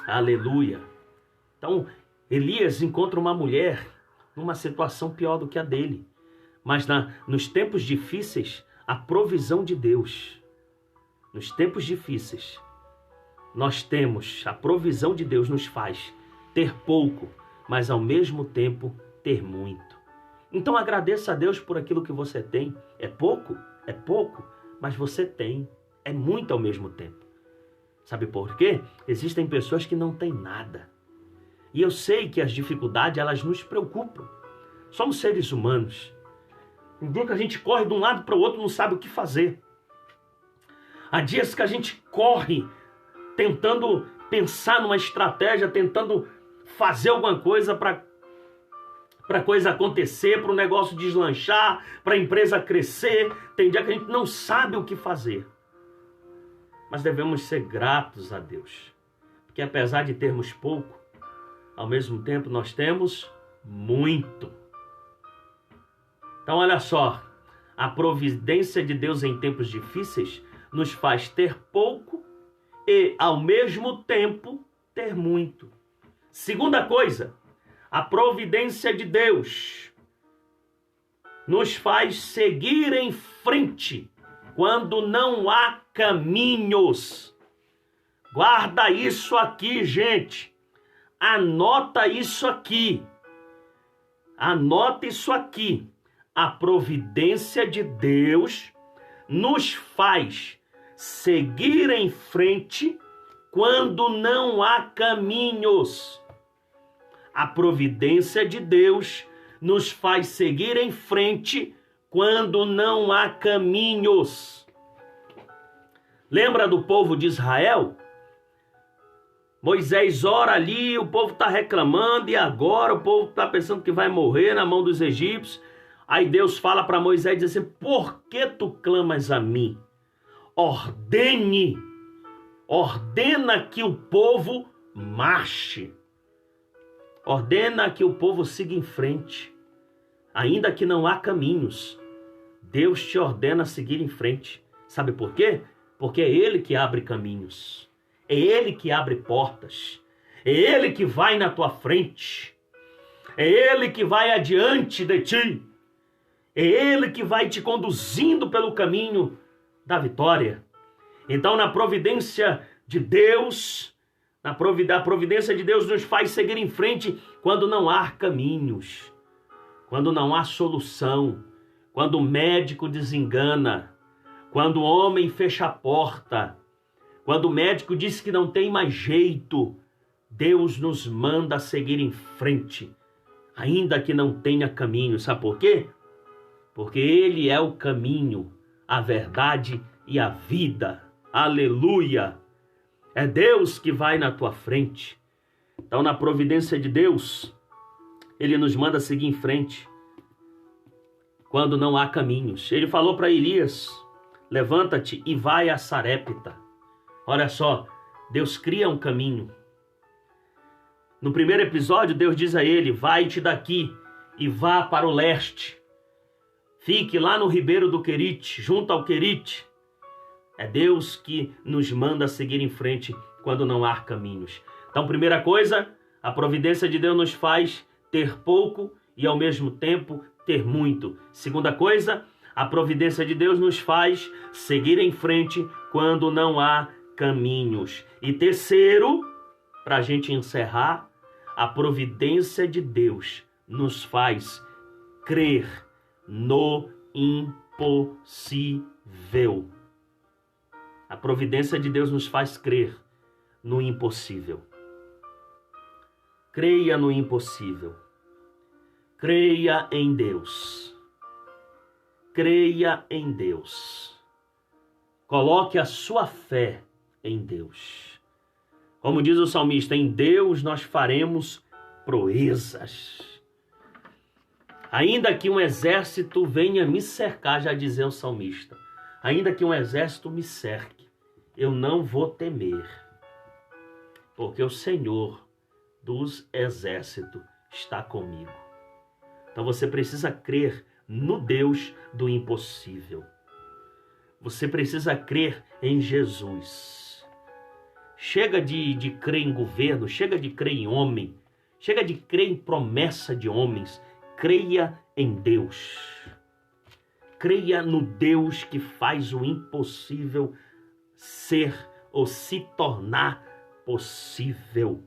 Speaker 1: Aleluia. Então, Elias encontra uma mulher numa situação pior do que a dele. Mas nos tempos difíceis, a provisão de Deus. Nos tempos difíceis, nós temos, a provisão de Deus nos faz ter pouco, mas ao mesmo tempo ter muito. Então agradeça a Deus por aquilo que você tem. É pouco, mas você tem. É muito ao mesmo tempo. Sabe por quê? Existem pessoas que não têm nada. E eu sei que as dificuldades, elas nos preocupam. Somos seres humanos. Tem dia que a gente corre de um lado para o outro, não sabe o que fazer. Há dias que a gente corre tentando pensar numa estratégia, tentando fazer alguma coisa para a coisa acontecer, para o negócio deslanchar, para a empresa crescer. Tem dia que a gente não sabe o que fazer. Mas devemos ser gratos a Deus. Porque apesar de termos pouco, ao mesmo tempo nós temos muito. Então olha só, a providência de Deus em tempos difíceis nos faz ter pouco e, ao mesmo tempo, ter muito. Segunda coisa, a providência de Deus nos faz seguir em frente quando não há caminhos. Guarda isso aqui, gente. Anota isso aqui. Anota isso aqui. A providência de Deus nos faz seguir em frente quando não há caminhos. A providência de Deus nos faz seguir em frente quando não há caminhos. Lembra do povo de Israel? Moisés ora ali, o povo está reclamando, e agora o povo está pensando que vai morrer na mão dos egípcios. Aí Deus fala para Moisés, diz assim: por que tu clamas a mim? Ordena que o povo marche. Ordena que o povo siga em frente. Ainda que não há caminhos, Deus te ordena seguir em frente. Sabe por quê? Porque é Ele que abre caminhos. É Ele que abre portas. É Ele que vai na tua frente. É Ele que vai adiante de ti. É Ele que vai te conduzindo pelo caminho da vitória. Então, na providência de Deus, a providência de Deus nos faz seguir em frente quando não há caminhos, quando não há solução, quando o médico desengana, quando o homem fecha a porta, quando o médico diz que não tem mais jeito. Deus nos manda seguir em frente, ainda que não tenha caminho. Sabe por quê? Porque Ele é o caminho, a verdade e a vida. Aleluia! É Deus que vai na tua frente. Então, na providência de Deus, Ele nos manda seguir em frente quando não há caminhos. Ele falou para Elias: levanta-te e vai a Sarepta. Olha só, Deus cria um caminho. No primeiro episódio, Deus diz a ele: vai-te daqui e vá para o leste. Fique lá no ribeiro do Querite, junto ao Querite. É Deus que nos manda seguir em frente quando não há caminhos. Então, primeira coisa, a providência de Deus nos faz ter pouco e ao mesmo tempo ter muito. Segunda coisa, a providência de Deus nos faz seguir em frente quando não há caminhos. E terceiro, para a gente encerrar, a providência de Deus nos faz crer no impossível. A providência de Deus nos faz crer no impossível. Creia no impossível. Creia em Deus. Creia em Deus. Coloque a sua fé em Deus. Como diz o salmista, em Deus nós faremos proezas. Ainda que um exército venha me cercar, já dizia o salmista, ainda que um exército me cerque, eu não vou temer, porque o Senhor dos exércitos está comigo. Então você precisa crer no Deus do impossível. Você precisa crer em Jesus. Chega de crer em governo, chega de crer em homem, chega de crer em promessa de homens. Creia em Deus. Creia no Deus que faz o impossível ser ou se tornar possível.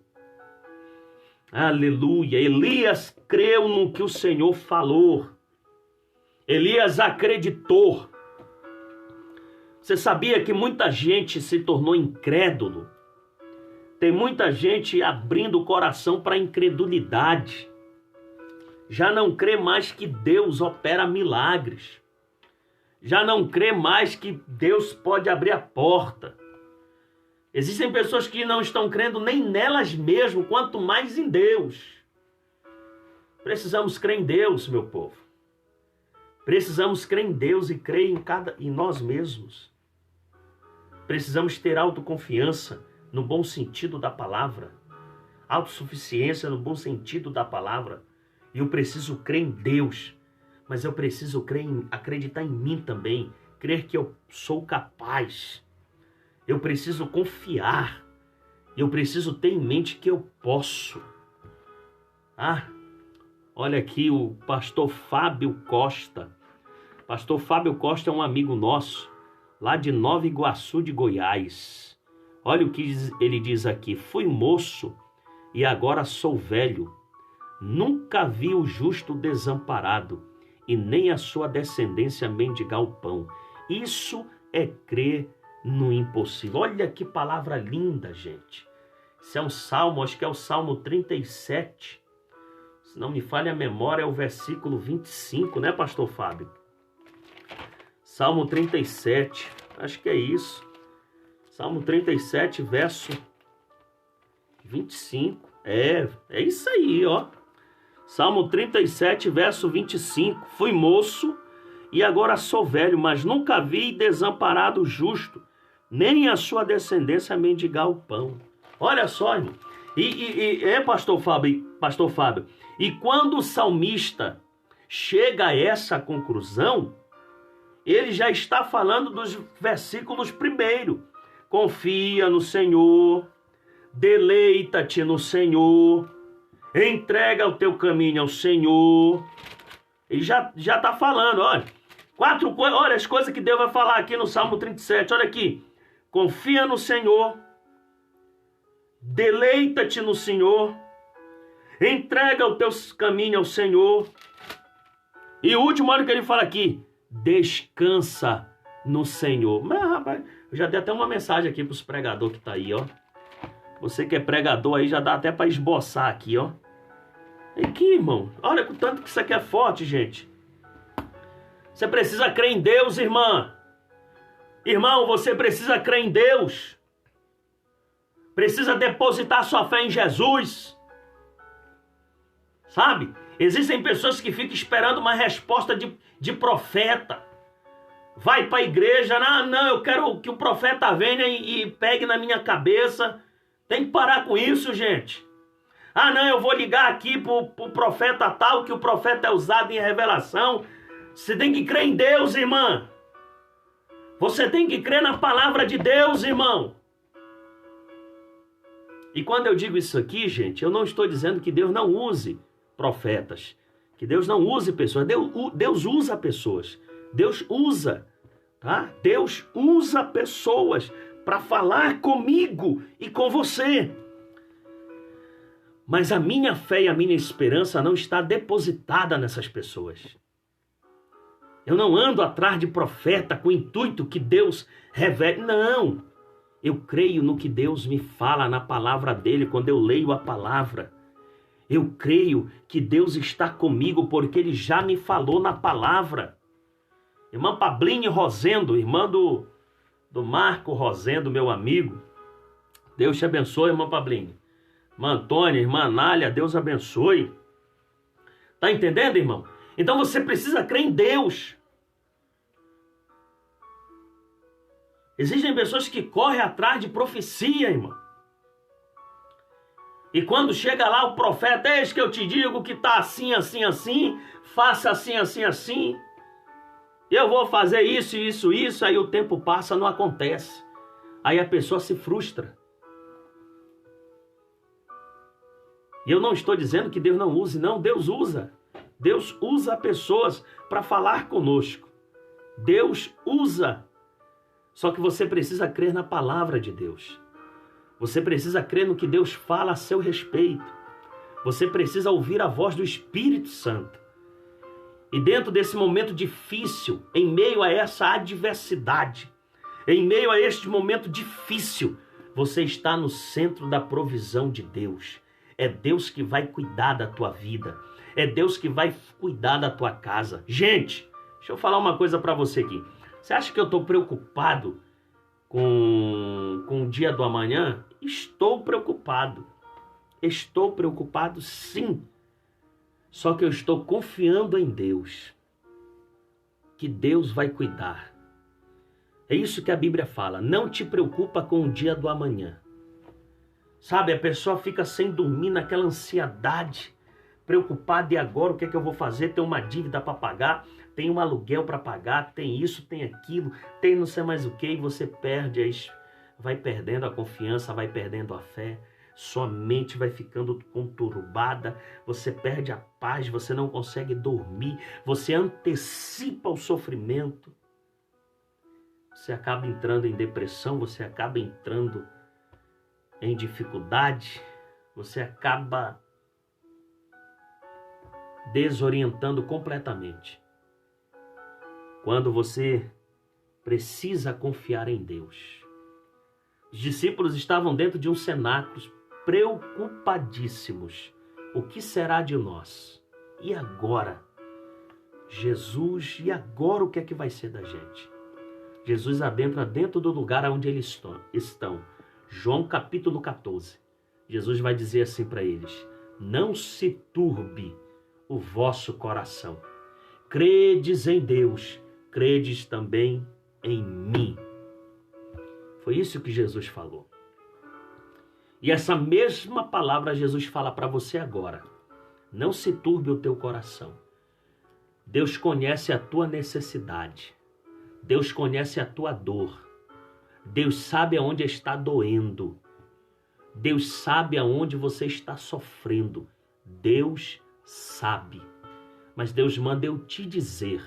Speaker 1: Aleluia! Elias creu no que o Senhor falou. Elias acreditou. Você sabia que muita gente se tornou incrédulo? Tem muita gente abrindo o coração para a incredulidade. Já não crê mais que Deus opera milagres. Já não crê mais que Deus pode abrir a porta. Existem pessoas que não estão crendo nem nelas mesmo, quanto mais em Deus. Precisamos crer em Deus, meu povo. Precisamos crer em Deus e crer em nós mesmos. Precisamos ter autoconfiança no bom sentido da palavra. Autossuficiência no bom sentido da palavra. E eu preciso crer em Deus. Mas eu preciso acreditar em mim também. Crer que eu sou capaz. Eu preciso confiar. Eu preciso ter em mente que eu posso. Olha aqui o pastor Fábio Costa. Pastor Fábio Costa é um amigo nosso, lá de Nova Iguaçu de Goiás. Olha o que ele diz aqui. Fui moço e agora sou velho. Nunca vi o justo desamparado e nem a sua descendência mendigar o pão. Isso é crer no impossível. Olha que palavra linda, gente. Isso é um salmo, acho que é o Salmo 37. Se não me falha a memória, é o versículo 25, né, pastor Fábio? Salmo 37, acho que é isso. Salmo 37, verso 25. É isso aí, ó. Salmo 37, verso 25. Fui moço e agora sou velho, mas nunca vi desamparado o justo, nem a sua descendência mendigar o pão. Olha só, irmão. Pastor Fábio. E quando o salmista chega a essa conclusão, ele já está falando dos versículos primeiro. Confia no Senhor, deleita-te no Senhor, entrega o teu caminho ao Senhor. Ele já está falando, olha. Olha as coisas que Deus vai falar aqui no Salmo 37. Olha aqui. Confia no Senhor, deleita-te no Senhor, entrega o teu caminho ao Senhor. E o último, olha o que ele fala aqui. Descansa no Senhor. Mas, rapaz, eu já dei até uma mensagem aqui para os pregadores que tá aí, ó. Você que é pregador aí, já dá até para esboçar aqui, ó. Aqui, irmão. Olha o tanto que isso aqui é forte, gente. Você precisa crer em Deus, irmã. Irmão, você precisa crer em Deus. Precisa depositar sua fé em Jesus. Sabe? Existem pessoas que ficam esperando uma resposta de profeta. Vai para a igreja, não, eu quero que o profeta venha e pegue na minha cabeça. Tem que parar com isso, gente. Não, eu vou ligar aqui pro profeta tal, que o profeta é usado em revelação. Você tem que crer em Deus, irmã. Você tem que crer na palavra de Deus, irmão. E quando eu digo isso aqui, gente, eu não estou dizendo que Deus não use profetas, que Deus não use pessoas. Deus usa pessoas. Deus usa, tá? Deus usa pessoas para falar comigo e com você. Mas a minha fé e a minha esperança não está depositada nessas pessoas. Eu não ando atrás de profeta com o intuito que Deus revele. Não. Eu creio no que Deus me fala na palavra dele quando eu leio a palavra. Eu creio que Deus está comigo porque ele já me falou na palavra. Irmã Pablinho Rosendo, irmã do Marco Rosendo, meu amigo. Deus te abençoe, irmã Pablinho. Irmã Antônia, irmã Anália, Deus abençoe. Tá entendendo, irmão? Então você precisa crer em Deus. Existem pessoas que correm atrás de profecia, irmão. E quando chega lá o profeta, eis que eu te digo que tá assim, assim, assim, faça assim, assim, assim. Eu vou fazer isso, isso, isso, aí o tempo passa, não acontece. Aí a pessoa se frustra. E eu não estou dizendo que Deus não use, não, Deus usa. Deus usa pessoas para falar conosco. Deus usa. Só que você precisa crer na palavra de Deus. Você precisa crer no que Deus fala a seu respeito. Você precisa ouvir a voz do Espírito Santo. E dentro desse momento difícil, em meio a essa adversidade, em meio a este momento difícil, Você está no centro da provisão de Deus. É Deus que vai cuidar da tua vida. É Deus que vai cuidar da tua casa. Gente, deixa eu falar uma coisa para você aqui. Você acha que eu estou preocupado com o dia do amanhã? Estou preocupado. Estou preocupado, sim. Só que eu estou confiando em Deus. Que Deus vai cuidar. É isso que a Bíblia fala. Não te preocupa com o dia do amanhã. Sabe, a pessoa fica sem dormir naquela ansiedade, preocupada, e agora o que é que eu vou fazer? Tem uma dívida para pagar, tem um aluguel para pagar, tem isso, tem aquilo, tem não sei mais o que, e você perde, vai perdendo a confiança, vai perdendo a fé, sua mente vai ficando conturbada, você perde a paz, você não consegue dormir, você antecipa o sofrimento. Você acaba entrando em depressão, você acaba entrando em dificuldade, você acaba desorientando completamente. Quando você precisa confiar em Deus. Os discípulos estavam dentro de um cenáculo, preocupadíssimos. O que será de nós? E agora? Jesus, e agora o que é que vai ser da gente? Jesus adentra dentro do lugar onde eles estão. João capítulo 14. Jesus vai dizer assim para eles: não se turbe o vosso coração. Credes em Deus, credes também em mim. Foi isso que Jesus falou. E essa mesma palavra Jesus fala para você agora. Não se turbe o teu coração. Deus conhece a tua necessidade. Deus conhece a tua dor. Deus sabe aonde está doendo. Deus sabe aonde você está sofrendo. Deus sabe. Mas Deus manda eu te dizer,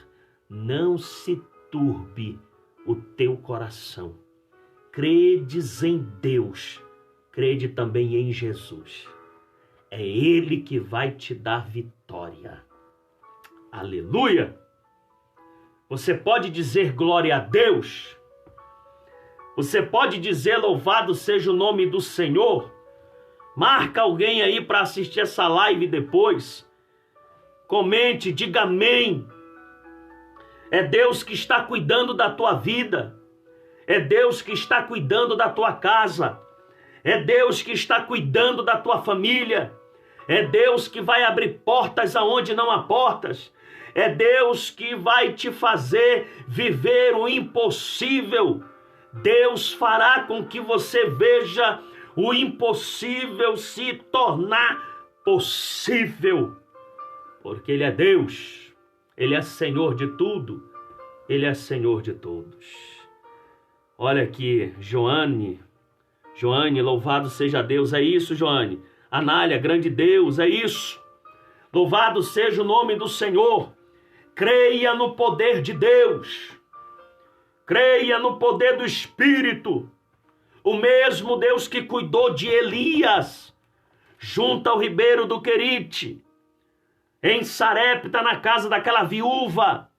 Speaker 1: não se turbe o teu coração. Credes em Deus, crede também em Jesus. É Ele que vai te dar vitória. Aleluia! Você pode dizer glória a Deus? Você pode dizer louvado seja o nome do Senhor? Marca alguém aí para assistir essa live depois. Comente, diga amém. É Deus que está cuidando da tua vida. É Deus que está cuidando da tua casa. É Deus que está cuidando da tua família. É Deus que vai abrir portas aonde não há portas. É Deus que vai te fazer viver o impossível. Deus fará com que você veja o impossível se tornar possível. Porque Ele é Deus. Ele é Senhor de tudo. Ele é Senhor de todos. Olha aqui, Joane, louvado seja Deus. É isso, Joane. Anália, grande Deus, é isso. Louvado seja o nome do Senhor. Creia no poder de Deus. Creia no poder do Espírito. O mesmo Deus que cuidou de Elias junto ao ribeiro do Querite, em Sarepta, na casa daquela viúva.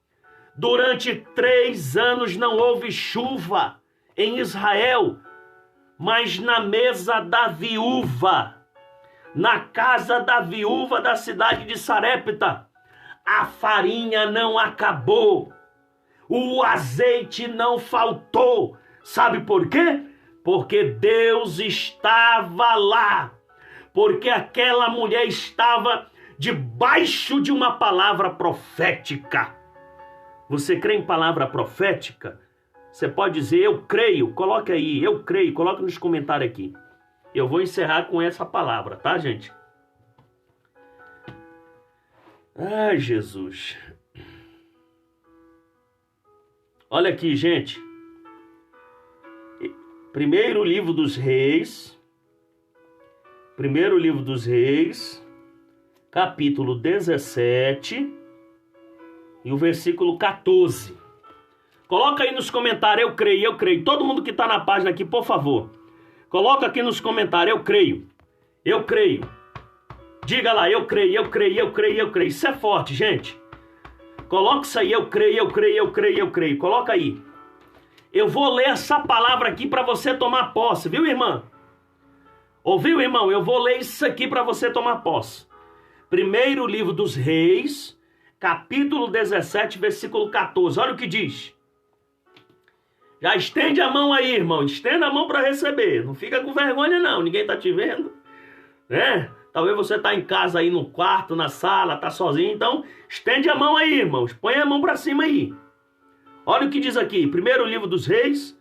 Speaker 1: Durante 3 anos não houve chuva em Israel, mas na mesa da viúva, na casa da viúva da cidade de Sarepta, a farinha não acabou, o azeite não faltou. Sabe por quê? Porque Deus estava lá, porque aquela mulher estava debaixo de uma palavra profética. Você crê em palavra profética? Você pode dizer, eu creio, coloque aí, eu creio, coloque nos comentários aqui. Eu vou encerrar com essa palavra, tá, gente? Ai, Jesus. Olha aqui, gente. Primeiro livro dos Reis, capítulo 17 e o versículo 14. Coloca aí nos comentários, eu creio, eu creio. Todo mundo que está na página aqui, por favor, coloca aqui nos comentários, eu creio, eu creio. Diga lá, eu creio, eu creio, eu creio, eu creio. Isso é forte, gente. Coloca isso aí, eu creio, eu creio, eu creio, eu creio. Coloca aí. Eu vou ler essa palavra aqui para você tomar posse, viu, irmã? Ouviu, irmão? Eu vou ler isso aqui para você tomar posse. Primeiro livro dos Reis, capítulo 17, versículo 14. Olha o que diz. Já estende a mão aí, irmão. Estenda a mão para receber. Não fica com vergonha, não. Ninguém tá te vendo, né? Talvez você tá em casa aí, no quarto, na sala, tá sozinho. Então, estende a mão aí, irmãos. Põe a mão para cima aí. Olha o que diz aqui. Primeiro livro dos Reis,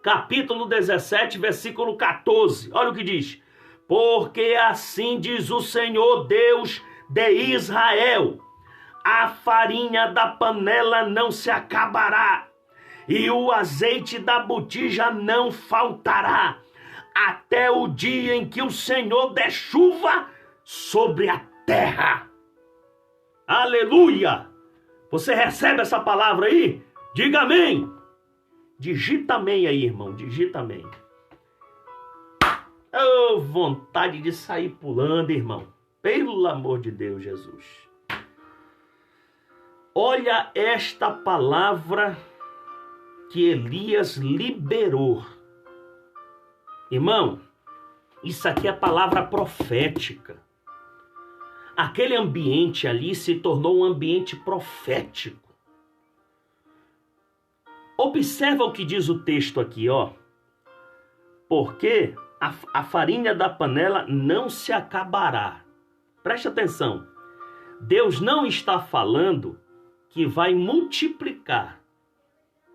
Speaker 1: capítulo 17, versículo 14. Olha o que diz. Porque assim diz o Senhor Deus de Israel: a farinha da panela não se acabará, e o azeite da botija não faltará, até o dia em que o Senhor der chuva sobre a terra. Aleluia! Você recebe essa palavra aí? Diga amém. Digita amém aí, irmão. Digita amém. Oh, vontade de sair pulando, irmão. Pelo amor de Deus, Jesus. Olha esta palavra que Elias liberou. Irmão, isso aqui é palavra profética. Aquele ambiente ali se tornou um ambiente profético. Observa o que diz o texto aqui, ó. Porque a farinha da panela não se acabará. Preste atenção. Deus não está falando que vai multiplicar.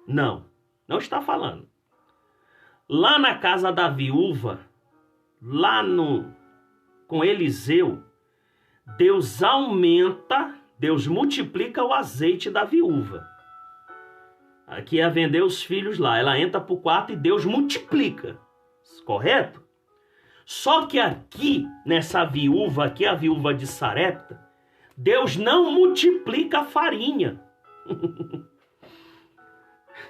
Speaker 1: Não está falando. Lá na casa da viúva, com Eliseu, Deus aumenta, Deus multiplica o azeite da viúva. Aqui é vender os filhos lá. Ela entra para o quarto e Deus multiplica. Correto? Só que aqui, nessa viúva, aqui a viúva de Sarepta, Deus não multiplica a farinha.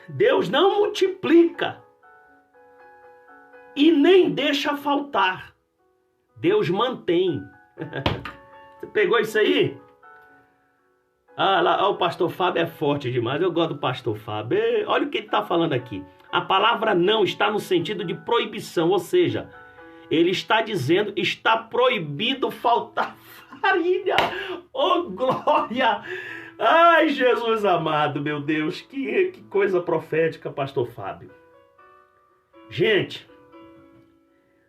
Speaker 1: Deus não multiplica. E nem deixa faltar. Deus mantém. Você pegou isso aí? O pastor Fábio é forte demais. Eu gosto do pastor Fábio. Olha o que ele está falando aqui. A palavra não está no sentido de proibição. Ou seja, ele está dizendo, está proibido faltar farinha. Oh, glória! Ai, Jesus amado, meu Deus. Que coisa profética, pastor Fábio. Gente,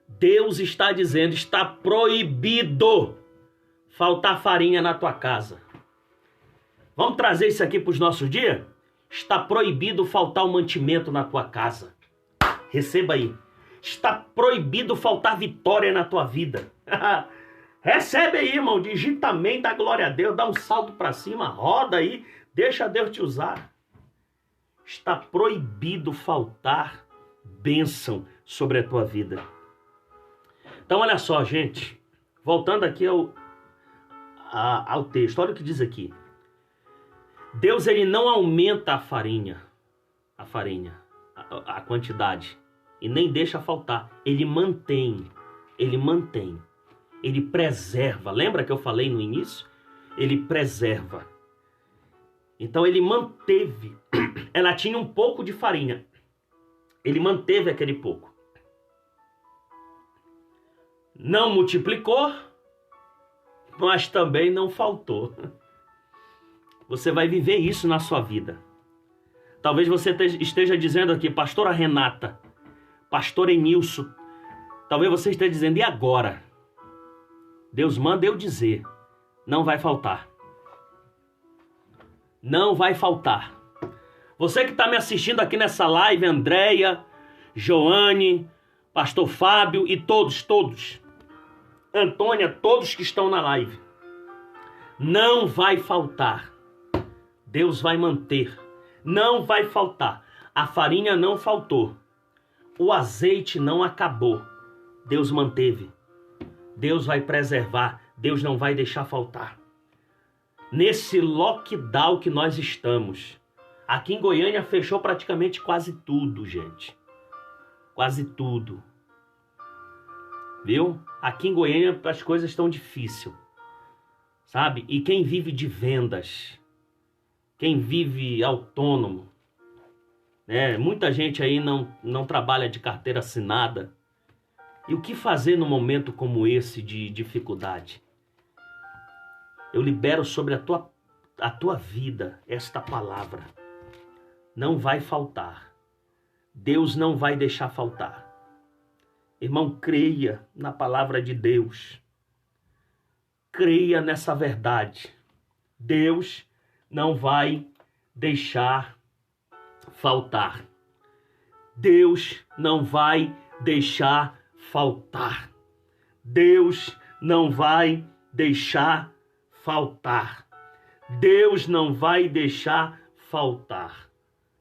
Speaker 1: Deus está dizendo, está proibido faltar farinha na tua casa. Vamos trazer isso aqui para os nossos dias? Está proibido faltar o mantimento na tua casa. Receba aí. Está proibido faltar vitória na tua vida. Recebe aí, irmão. Digita amém, dá glória a Deus, dá um salto para cima, roda aí, deixa Deus te usar. Está proibido faltar bênção sobre a tua vida. Então, olha só, gente. Voltando aqui ao texto. Olha o que diz aqui. Deus, ele não aumenta a quantidade, e nem deixa faltar. Ele mantém, ele preserva. Lembra que eu falei no início? Ele preserva. Então ele manteve. Ela tinha um pouco de farinha. Ele manteve aquele pouco. Não multiplicou, mas também não faltou. Você vai viver isso na sua vida. Talvez você esteja dizendo aqui, pastora Renata, pastor Enilson, talvez você esteja dizendo, e agora? Deus manda eu dizer, não vai faltar. Não vai faltar. Você que está me assistindo aqui nessa live, Andréia, Joane, pastor Fábio e todos, Antônia, todos que estão na live, não vai faltar. Deus vai manter, não vai faltar. A farinha não faltou, o azeite não acabou, Deus manteve. Deus vai preservar, Deus não vai deixar faltar. Nesse lockdown que nós estamos, aqui em Goiânia fechou praticamente quase tudo, gente. Quase tudo. Viu? Aqui em Goiânia as coisas estão difíceis, sabe? E quem vive de vendas, quem vive autônomo, né? Muita gente aí não trabalha de carteira assinada. E o que fazer num momento como esse de dificuldade? Eu libero sobre a tua vida esta palavra. Não vai faltar. Deus não vai deixar faltar. Irmão, creia na palavra de Deus. Creia nessa verdade. Deus não vai deixar faltar. Deus não vai deixar faltar. Deus não vai deixar faltar. Deus não vai deixar faltar.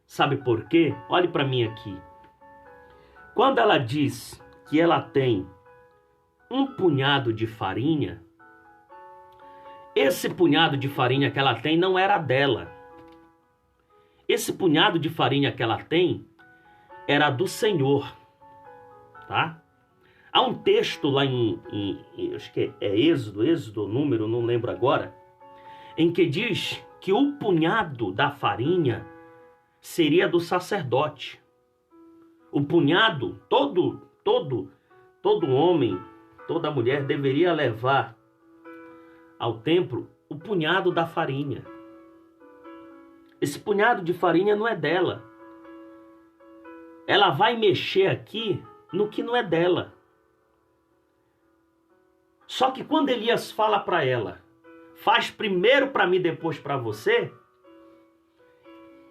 Speaker 1: Sabe por quê? Olhe para mim aqui. Quando ela diz que ela tem um punhado de farinha, esse punhado de farinha que ela tem não era dela. Esse punhado de farinha que ela tem era do Senhor, tá? Há um texto lá acho que é Êxodo, número, não lembro agora, em que diz que o punhado da farinha seria do sacerdote. O punhado, todo homem, toda mulher deveria levar ao templo o punhado da farinha. Esse punhado de farinha não é dela. Ela vai mexer aqui no que não é dela. Só que quando Elias fala para ela, faz primeiro para mim, depois para você,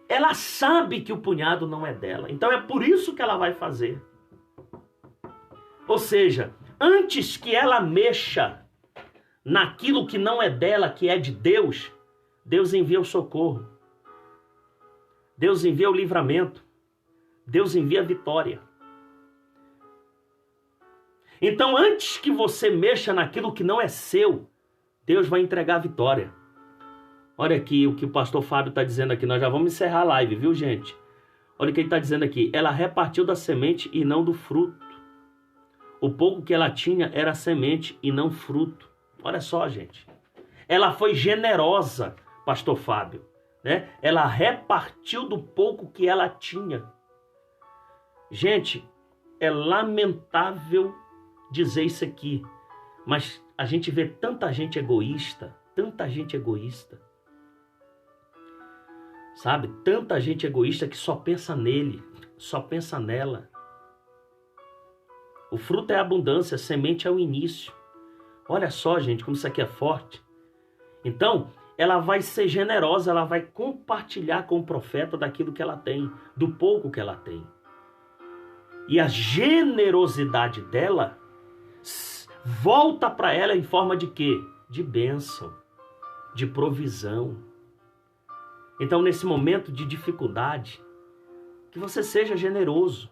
Speaker 1: ela sabe que o punhado não é dela. Então é por isso que ela vai fazer. Ou seja, antes que ela mexa naquilo que não é dela, que é de Deus, Deus envia o socorro. Deus envia o livramento. Deus envia a vitória. Então, antes que você mexa naquilo que não é seu, Deus vai entregar a vitória. Olha aqui o que o pastor Fábio está dizendo aqui. Nós já vamos encerrar a live, viu, gente? Olha o que ele está dizendo aqui. Ela repartiu da semente e não do fruto. O pouco que ela tinha era semente e não fruto. Olha só, gente. Ela foi generosa, pastor Fábio, né? Ela repartiu do pouco que ela tinha. Gente, é lamentável dizer isso aqui, mas a gente vê tanta gente egoísta, sabe? Tanta gente egoísta que só pensa nele, só pensa nela. O fruto é a abundância, a semente é o início. Olha só, gente, como isso aqui é forte. Então, ela vai ser generosa, ela vai compartilhar com o profeta daquilo que ela tem, do pouco que ela tem. E a generosidade dela volta para ela em forma de quê? De bênção, de provisão. Então, nesse momento de dificuldade, que você seja generoso,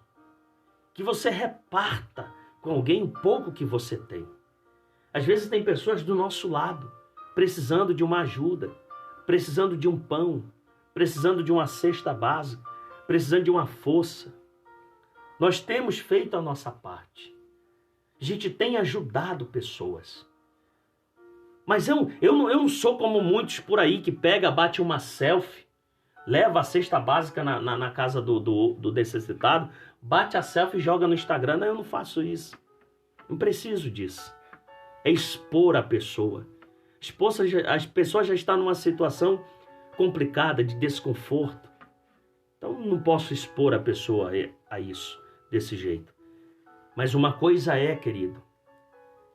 Speaker 1: que você reparta com alguém o pouco que você tem. Às vezes tem pessoas do nosso lado, precisando de uma ajuda, precisando de um pão, precisando de uma cesta básica, precisando de uma força. Nós temos feito a nossa parte. A gente tem ajudado pessoas. Mas eu não sou como muitos por aí que pega, bate uma selfie, leva a cesta básica na casa do necessitado, bate a selfie e joga no Instagram. Não, eu não faço isso. Não preciso disso. É expor a pessoa. As pessoas já estão numa situação complicada, de desconforto. Então não posso expor a pessoa a isso, desse jeito. Mas uma coisa é, querido,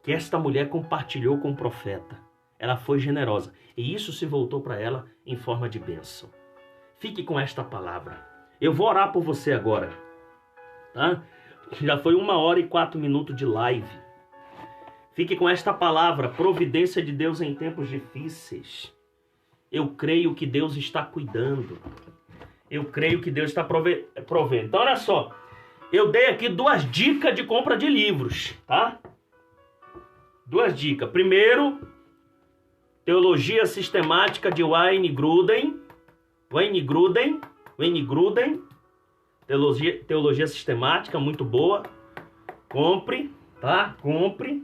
Speaker 1: que esta mulher compartilhou com o profeta. Ela foi generosa. E isso se voltou para ela em forma de bênção. Fique com esta palavra. Eu vou orar por você agora. Tá? Já foi 1h04 de live. Fique com esta palavra. Providência de Deus em tempos difíceis. Eu creio que Deus está cuidando. Eu creio que Deus está provendo. Então, olha só. Eu dei aqui 2 dicas de compra de livros, tá? 2 dicas. Primeiro, Teologia Sistemática de Wayne Grudem. Teologia Sistemática, muito boa. Compre, tá? Compre.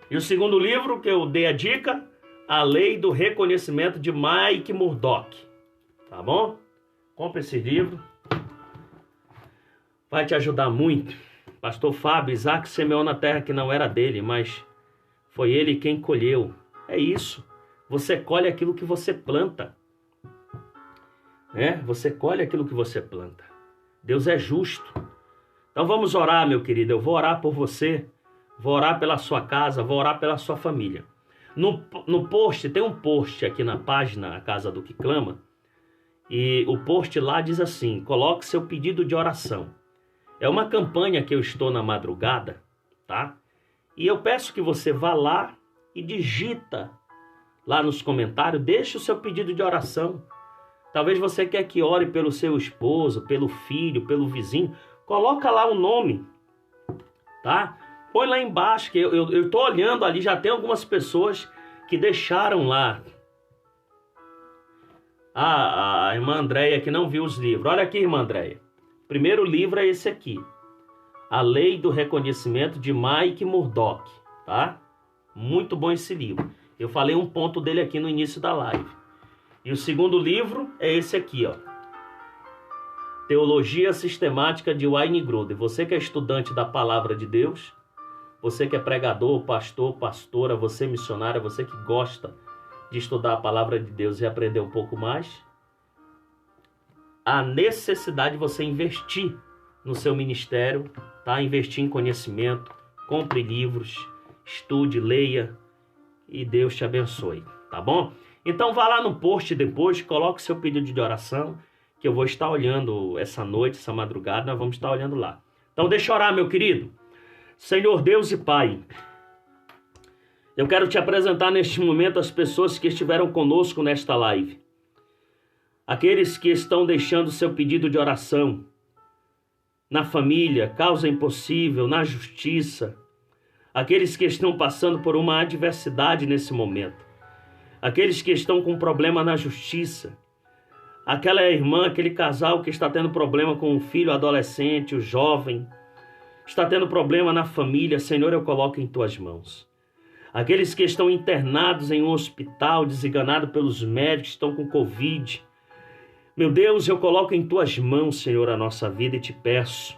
Speaker 1: E o segundo livro que eu dei a dica, A Lei do Reconhecimento de Mike Murdock. Tá bom? Compre esse livro. vai te ajudar muito. Pastor Fábio, Isaac semeou na terra que não era dele, mas foi ele quem colheu. É isso. Você colhe aquilo que você planta. Você colhe aquilo que você planta. Deus é justo. Então vamos orar, meu querido. Eu vou orar por você, vou orar pela sua casa, vou orar pela sua família. No post, tem um post aqui na página A Casa do que Clama, e o post lá diz assim: coloque seu pedido de oração. É uma campanha que eu estou na madrugada, tá? E eu peço que você vá lá e digita lá nos comentários, deixe o seu pedido de oração. Talvez você quer que ore pelo seu esposo, pelo filho, pelo vizinho. Coloca lá o nome, tá? Põe lá embaixo, que eu tô olhando ali, já tem algumas pessoas que deixaram lá. A irmã Andréia que não viu os livros. Olha aqui, irmã Andréia. O primeiro livro é esse aqui. A Lei do Reconhecimento, de Mike Murdock, tá? Muito bom esse livro. Eu falei um ponto dele aqui no início da live. E o segundo livro é esse aqui, ó. Teologia Sistemática, de Wayne Grudem. Você que é estudante da Palavra de Deus, você que é pregador, pastor, pastora, você missionária, você que gosta de estudar a Palavra de Deus e aprender um pouco mais, a necessidade de você investir no seu ministério, tá? Investir em conhecimento, compre livros, estude, leia e Deus te abençoe, tá bom? Então vá lá no post depois, coloque seu pedido de oração, que eu vou estar olhando essa noite, essa madrugada, nós vamos estar olhando lá. Então deixa eu orar, meu querido. Senhor Deus e Pai, eu quero te apresentar neste momento as pessoas que estiveram conosco nesta live. Aqueles que estão deixando seu pedido de oração na família, causa impossível, na justiça. Aqueles que estão passando por uma adversidade nesse momento. Aqueles que estão com problema na justiça. Aquela irmã, aquele casal que está tendo problema com o filho adolescente, o jovem. Está tendo problema na família. Senhor, eu coloco em tuas mãos. Aqueles que estão internados em um hospital, desenganados pelos médicos, estão com Covid. Meu Deus, eu coloco em tuas mãos, Senhor, a nossa vida e te peço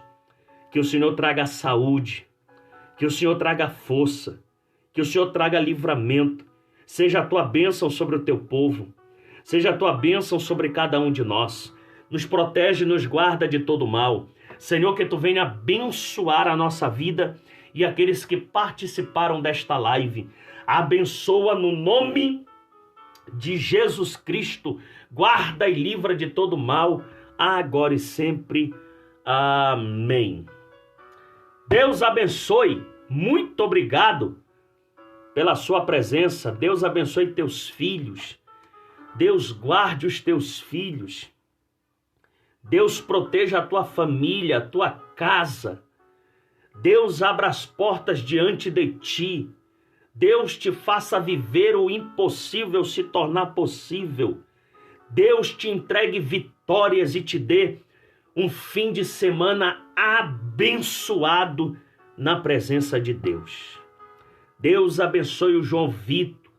Speaker 1: que o Senhor traga saúde, que o Senhor traga força, que o Senhor traga livramento. Seja a tua bênção sobre o teu povo, seja a tua bênção sobre cada um de nós. Nos protege e nos guarda de todo mal. Senhor, que tu venha abençoar a nossa vida e aqueles que participaram desta live. Abençoa no nome de Jesus Cristo. Guarda e livra de todo mal, agora e sempre. Amém. Deus abençoe. Muito obrigado pela sua presença. Deus abençoe teus filhos. Deus guarde os teus filhos. Deus proteja a tua família, a tua casa. Deus abra as portas diante de ti. Deus te faça viver o impossível se tornar possível. Deus te entregue vitórias e te dê um fim de semana abençoado na presença de Deus. Deus abençoe o João Vitor,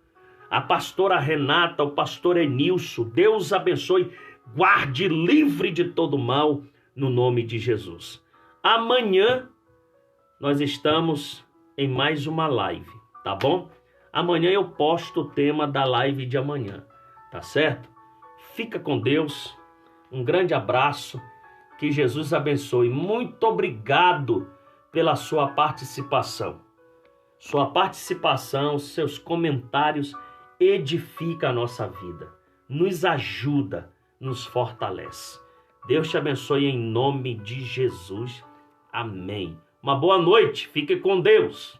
Speaker 1: a pastora Renata, o pastor Enilson. Deus abençoe, guarde livre de todo mal, no nome de Jesus. Amanhã nós estamos em mais uma live, tá bom? Amanhã eu posto o tema da live de amanhã, tá certo? Fica com Deus, um grande abraço, que Jesus abençoe. Muito obrigado pela sua participação. Sua participação, seus comentários edifica a nossa vida, nos ajuda, nos fortalece. Deus te abençoe em nome de Jesus. Amém. Uma boa noite, fique com Deus.